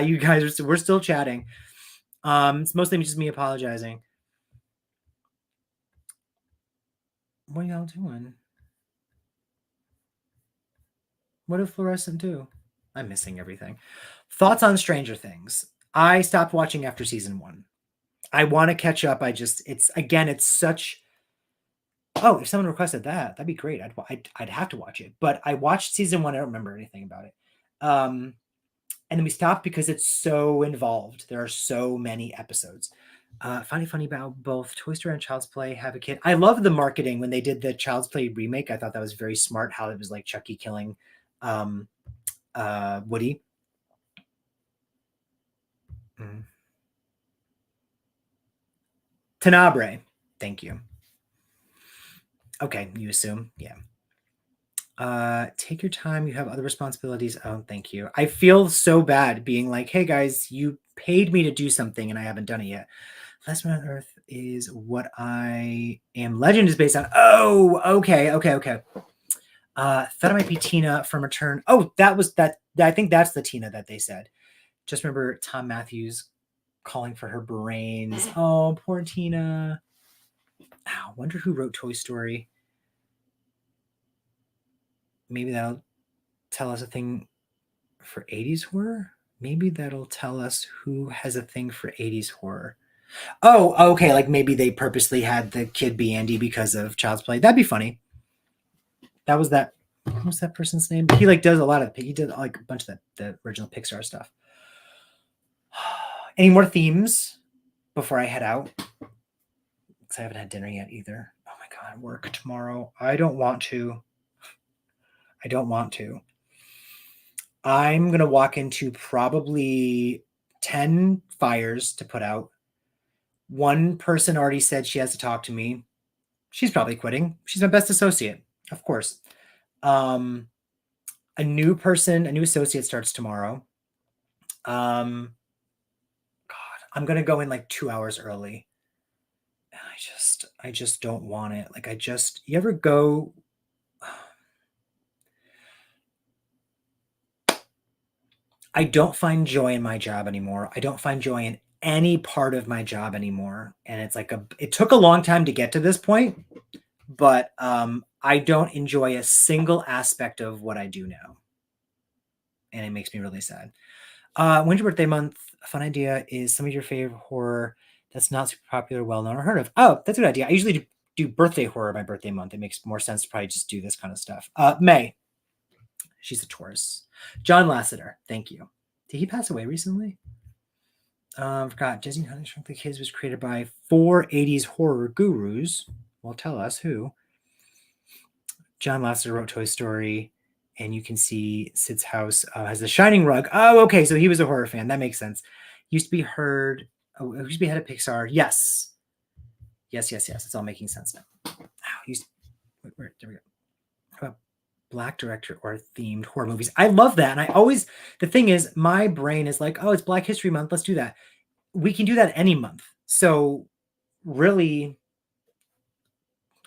You guys we're still chatting. It's mostly just me apologizing. What are y'all doing? What did Fluorescent do? I'm missing everything. Thoughts on Stranger Things. I stopped watching after season 1. I want to catch up. It's such. Oh, if someone requested that, that'd be great. I'd have to watch it. But I watched season 1. I don't remember anything about it. And then we stopped because it's so involved. There are so many episodes. Funny about both Toy Story and Child's Play have a kid. I love the marketing when they did the Child's Play remake. I thought that was very smart. How it was like Chucky killing Woody. Tenebrae. Thank you. Okay, you assume. Yeah. Take your time. You have other responsibilities. Oh, thank you. I feel so bad being like, hey guys, you paid me to do something and I haven't done it yet. Last Man on Earth is what I Am Legend is based on. Oh, okay. Thought it might be Tina from Return. Oh, that was that. I think that's the Tina that they said. Just remember Tom Matthews calling for her brains. Oh, poor Tina. I wonder who wrote Toy Story. Maybe that'll tell us a thing for 80s horror. Maybe that'll tell us who has a thing for 80s horror. Oh, okay. Like maybe they purposely had the kid be Andy because of Child's Play. That'd be funny. That was that. What's that person's name? He like does a lot of. He did like a bunch of the original Pixar stuff. Any more themes before I head out? Because I haven't had dinner yet either. Oh my god, work tomorrow. I don't want to. I'm gonna walk into probably 10 fires to put out. One person already said she has to talk to me. She's probably quitting. She's my best associate, of course. A new associate starts tomorrow. God, I'm gonna go in like 2 hours early. I just don't want it. Like you ever go? I don't find joy in my job anymore. I don't find joy in any part of my job anymore. And it's like it took a long time to get to this point, but I don't enjoy a single aspect of what I do now. And it makes me really sad. When's your birthday month? A fun idea is some of your favorite horror that's not super popular, well-known, or heard of. Oh, that's a good idea. I usually do birthday horror my birthday month. It makes more sense to probably just do this kind of stuff. May. She's a Taurus. John Lasseter. Thank you. Did he pass away recently? Forgot. Disney Honey Shrunk the Kids was created by 4 80s horror gurus. Well, tell us who. John Lasseter wrote Toy Story, and you can see Sid's house has a shining rug. Oh, okay. So he was a horror fan. That makes sense. Used to be heard. Oh, used to be head of Pixar. Yes. It's all making sense now. There we go. How about Black director or themed horror movies? I love that. And the thing is, my brain is like, oh, it's Black History Month. Let's do that. We can do that any month. So really,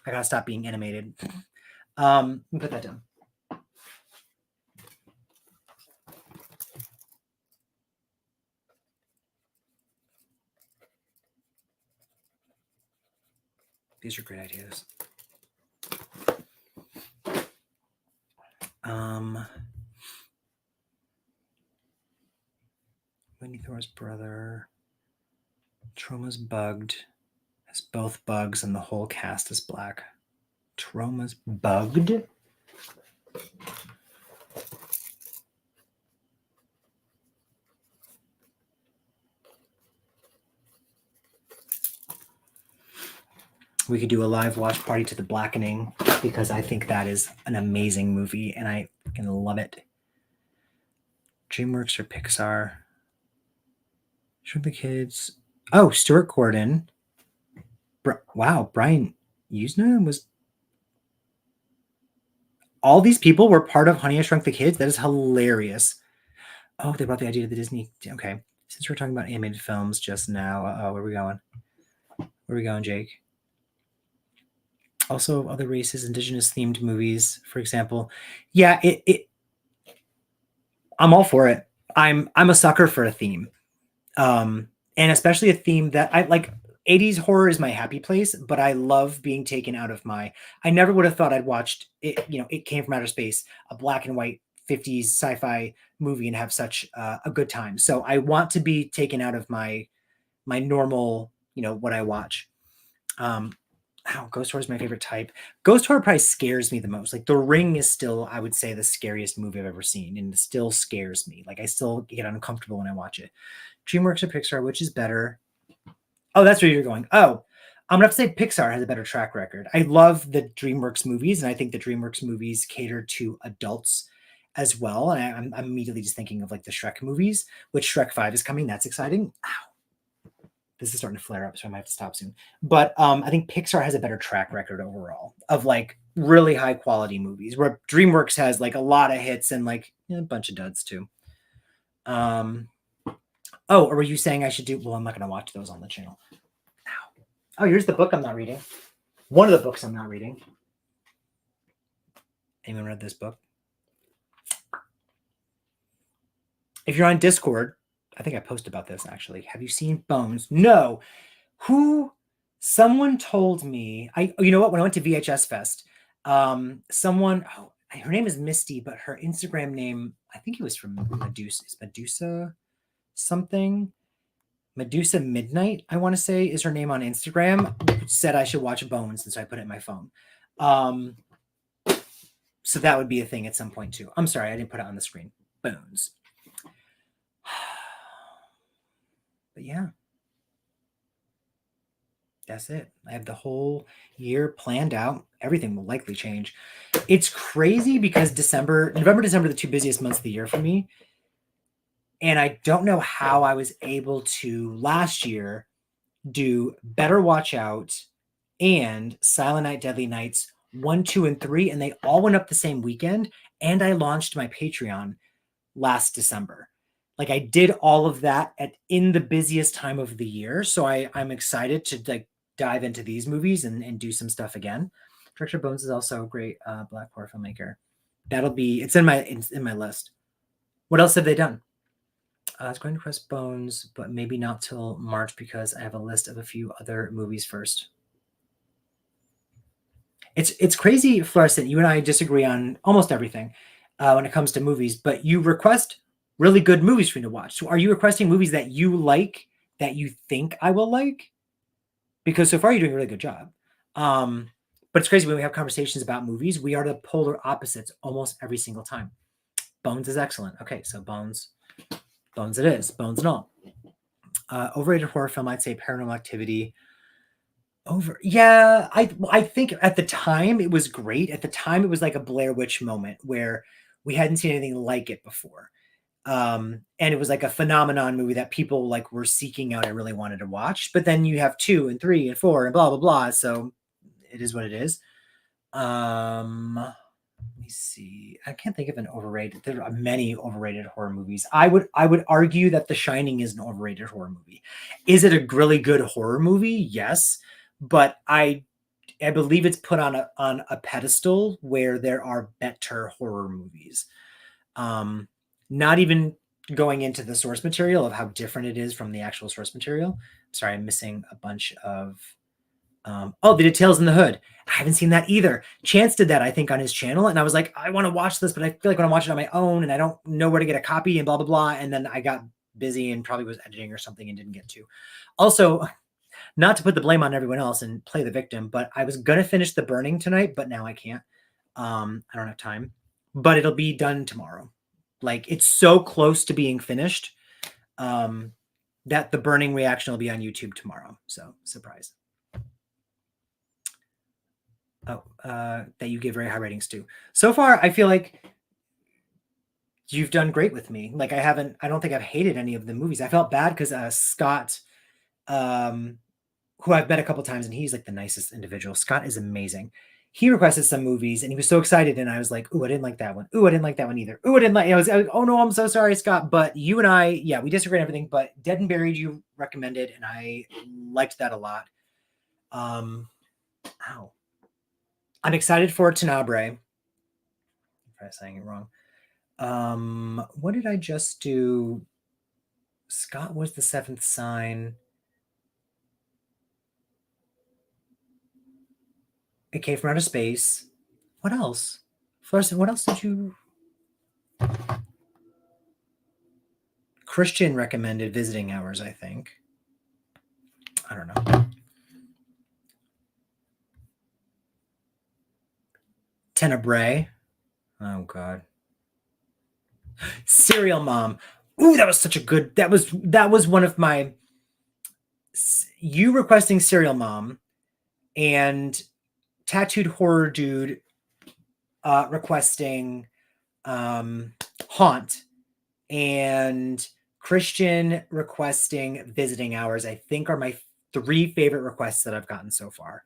I gotta stop being animated. Put that down. These are great ideas. Winnie Thor's brother. Troma's bugged. Has both bugs and the whole cast is black. Troma's bugged? We could do a live watch party to The Blackening because I think that is an amazing movie and I fucking love it. DreamWorks or Pixar? Shrunk the Kids. Oh, Stuart Gordon. Wow, Brian Usna was. All these people were part of Honey, I Shrunk the Kids. That is hilarious. Oh, they brought the idea to the Disney. Okay, since we're talking about animated films just now, where are we going? Where are we going, Jake? Also, other races, indigenous themed movies, for example. Yeah, I'm all for it. I'm a sucker for a theme. and especially a theme that I like. 80s horror is my happy place, but I love being taken out of my. I never would have thought I'd watched it. It came from outer space, a black and white 50s sci-fi movie, and have such a good time. So I want to be taken out of my normal, what I watch. Um, Ghost horror is my favorite type. Ghost horror probably scares me the most. Like The Ring is still, I would say, the scariest movie I've ever seen, and it still scares me. Like I still get uncomfortable when I watch it. DreamWorks or Pixar, which is better? Oh, that's where you're going. Oh, I'm gonna have to say Pixar has a better track record. I love the DreamWorks movies, and I think the DreamWorks movies cater to adults as well. And I'm immediately just thinking of like the Shrek movies, which Shrek 5 is coming. That's exciting. This is starting to flare up, so I might have to stop soon. But I think Pixar has a better track record overall of like really high quality movies, where DreamWorks has like a lot of hits and like a bunch of duds too. Oh, or were you saying I should do? Well, I'm not going to watch those on the channel. Ow. Oh, here's the book I'm not reading. One of the books I'm not reading. Anyone read this book? If you're on Discord, I think I posted about this actually. Have you seen Bones? No. Someone told me, you know what? When I went to VHS Fest, her name is Misty, but her Instagram name, I think it was from Medusa. Is Medusa something? Medusa Midnight, I want to say, is her name on Instagram, said I should watch Bones, and so I put it in my phone. So that would be a thing at some point too. I'm sorry, I didn't put it on the screen. Bones. But yeah, that's it. I have the whole year planned out. Everything will likely change. It's crazy because November, December are the two busiest months of the year for me. And I don't know how I was able to last year do Better Watch Out and Silent Night, Deadly Nights 1, 2, and 3, and they all went up the same weekend. And I launched my Patreon last December. Like I did all of that in the busiest time of the year. So I'm excited to like dive into these movies and do some stuff again. Director Bones is also a great black horror filmmaker. It's in my list. What else have they done? I was going to press Bones, but maybe not till March because I have a list of a few other movies first. It's crazy, Fluorescent. You and I disagree on almost everything when it comes to movies, but you request really good movies for me to watch. So are you requesting movies that you like that you think I will like? Because so far you're doing a really good job. But it's crazy when we have conversations about movies, we are the polar opposites almost every single time. Bones is excellent. Okay, so Bones it is. Bones and all. Overrated horror film, I'd say Paranormal Activity. Yeah, I think at the time it was great. At the time it was like a Blair Witch moment where we hadn't seen anything like it before. And it was like a phenomenon movie that people like were seeking out and really wanted to watch. But then you have 2 and 3 and 4 and blah blah blah. So it is what it is. Let me see. I can't think of an overrated. There are many overrated horror movies. I would argue that The Shining is an overrated horror movie. Is it a really good horror movie? Yes, but I believe it's put on a pedestal where there are better horror movies. Not even going into the source material of how different it is from the actual source material. Sorry, I'm missing a bunch of. The Details in the Hood. I haven't seen that either. Chance did that, I think, on his channel, and I was like, I want to watch this, but I feel like I want to watch it on my own, and I don't know where to get a copy, and blah blah blah. And then I got busy and probably was editing or something and didn't get to. Also, not to put the blame on everyone else and play the victim, but I was gonna finish The Burning tonight, but now I can't. I don't have time, but it'll be done tomorrow. Like it's so close to being finished that The Burning reaction will be on YouTube tomorrow. So surprise. That you give very high ratings to. So far, I feel like you've done great with me. Like I don't think I've hated any of the movies. I felt bad because Scott, who I've met a couple times, and he's like the nicest individual. Scott is amazing. He requested some movies and he was so excited, and I was like, "Ooh, I didn't like that one. Ooh, I didn't like that one either. Ooh, I didn't like." I was oh no, I'm so sorry, Scott. But you and I, yeah, we disagree on everything. But Dead and Buried, you recommended, and I liked that a lot. Ow. I'm excited for Tenebrae. If I'm saying it wrong. What did I just do? Scott was the seventh sign. It came from outer space. What else? First, what else did you? Christian recommended Visiting Hours, I think. I don't know. Tenebrae. Oh God. Serial Mom. Ooh, that was such a good. That was one of my. You requesting Serial Mom, and Tattooed Horror Dude requesting Haunt, and Christian requesting Visiting Hours, I think are my 3 favorite requests that I've gotten so far.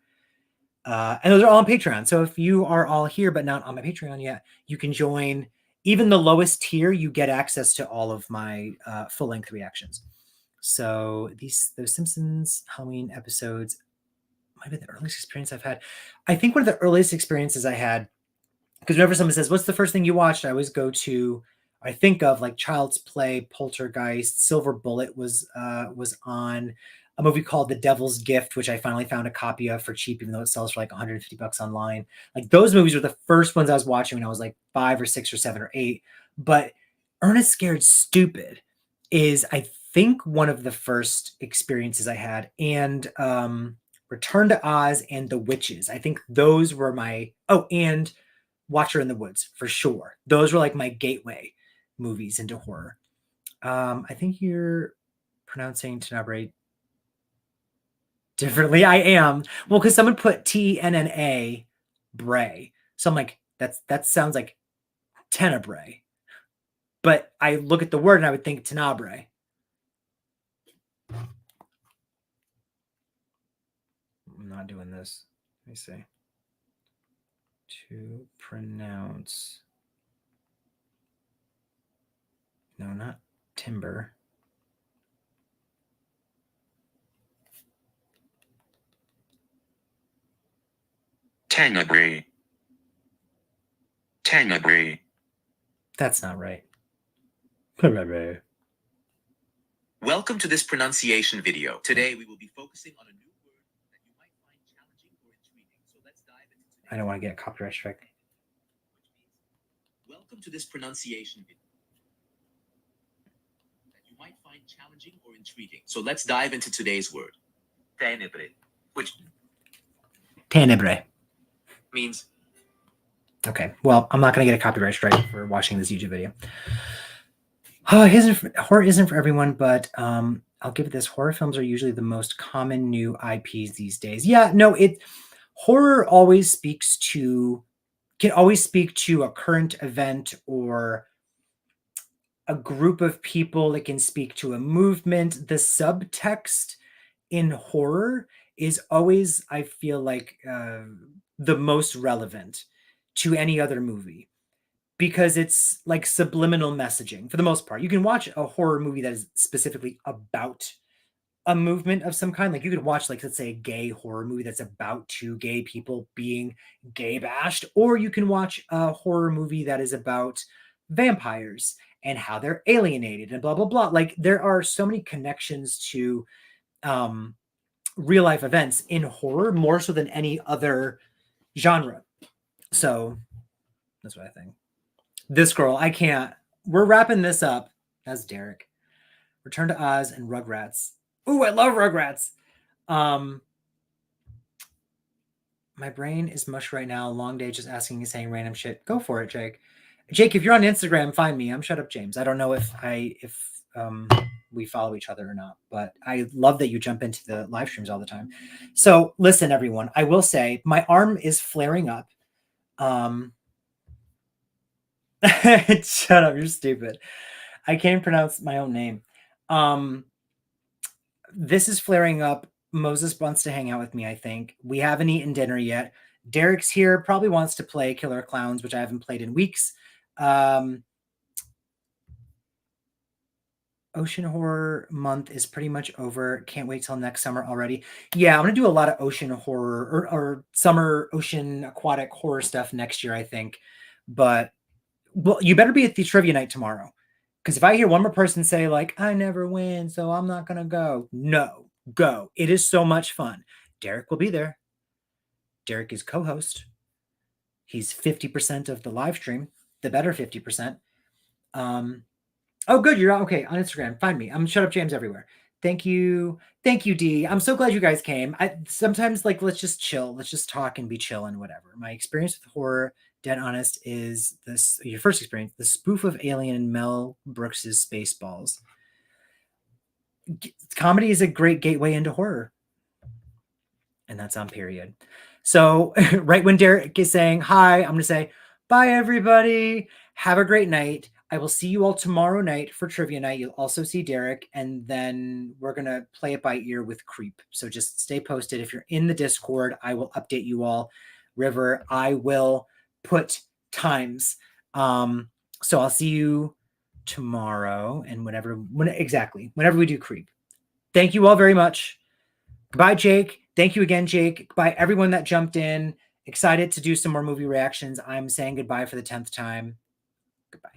And those are all on Patreon. So if you are all here but not on my Patreon yet, you can join. Even the lowest tier, you get access to all of my full-length reactions. So those Simpsons Halloween episodes might be the earliest experience I've had. I think one of the earliest experiences I had, because whenever someone says, what's the first thing you watched? I always go to, I think of like Child's Play, Poltergeist, Silver Bullet was on, a movie called The Devil's Gift, which I finally found a copy of for cheap, even though it sells for like $150 online. Like those movies were the first ones I was watching when I was like 5 or 6 or 7 or 8. But Ernest Scared Stupid is, I think, one of the first experiences I had. And Return to Oz and The Witches. I think those were my, and Watcher in the Woods, for sure. Those were like my gateway movies into horror. I think you're pronouncing Tenebrae differently. I am. Well, because someone put Tnna Bray. So I'm like, that sounds like Tenebrae. But I look at the word and I would think Tenebrae. I'm not doing this. Let me see. To pronounce. No, not timber. Tenebrae. Tenebrae. That's not right. Welcome to this pronunciation video. Today we will be focusing on a new word that you might find challenging or intriguing. So let's dive into today's. I don't want to get a copyright strike. Welcome to this pronunciation video that you might find challenging or intriguing. So let's dive into today's word. Tenebrae, which Tenebrae. means. Okay, well, I'm not going to get a copyright strike for watching this YouTube video. Horror isn't for everyone, but I'll give it this. Horror films are usually the most common new IPs these days. Yeah, no, horror always can always speak to a current event or a group of people. It can speak to a movement. The subtext in horror is always, I feel like, the most relevant to any other movie, because it's like subliminal messaging for the most part. You can watch a horror movie that is specifically about a movement of some kind. Like you could watch, like, let's say a gay horror movie that's about 2 gay people being gay bashed, or you can watch a horror movie that is about vampires and how they're alienated and blah, blah, blah. Like there are so many connections to real life events in horror, more so than any other genre. So that's what I think. This girl, I can't. We're wrapping this up. That's Derek. Return to Oz and Rugrats. Ooh, I love Rugrats. My brain is mush right now. Long day just asking and saying random shit. Go for it, Jake. Jake, if you're on Instagram, find me. I'm Shut Up James. I don't know if we follow each other or not, but I love that you jump into the live streams all the time. So listen, everyone, I will say my arm is flaring up. Shut up, you're stupid. I can't pronounce my own name. This is flaring up. Moses wants to hang out with me, I think. We haven't eaten dinner yet. Derek's here, probably wants to play Killer Clowns, which I haven't played in weeks. Ocean Horror Month is pretty much over. Can't wait till next summer already. Yeah, I'm going to do a lot of ocean horror or summer ocean aquatic horror stuff next year, I think. But, well, you better be at the trivia night tomorrow. Because if I hear one more person say, like, I never win, so I'm not going to go. No, go. It is so much fun. Derek will be there. Derek is co-host. He's 50% of the live stream, the better 50%. Oh, good. You're okay on Instagram. Find me. I'm Shut Up James everywhere. Thank you. Thank you, D. I'm so glad you guys came. I sometimes like let's just chill. Let's just talk and be chill and whatever. My experience with horror, dead honest, is this your first experience, the spoof of Alien Mel Brooks's Spaceballs. Comedy is a great gateway into horror. And that's on period. So right when Derek is saying hi, I'm going to say, bye, everybody. Have a great night. I will see you all tomorrow night for trivia night. You'll also see Derek, and then we're going to play it by ear with Creep. So just stay posted. If you're in the Discord, I will update you all. River, I will put times. So I'll see you tomorrow and whenever we do Creep. Thank you all very much. Goodbye, Jake. Thank you again, Jake. Goodbye, everyone that jumped in. Excited to do some more movie reactions. I'm saying goodbye for the 10th time. Goodbye.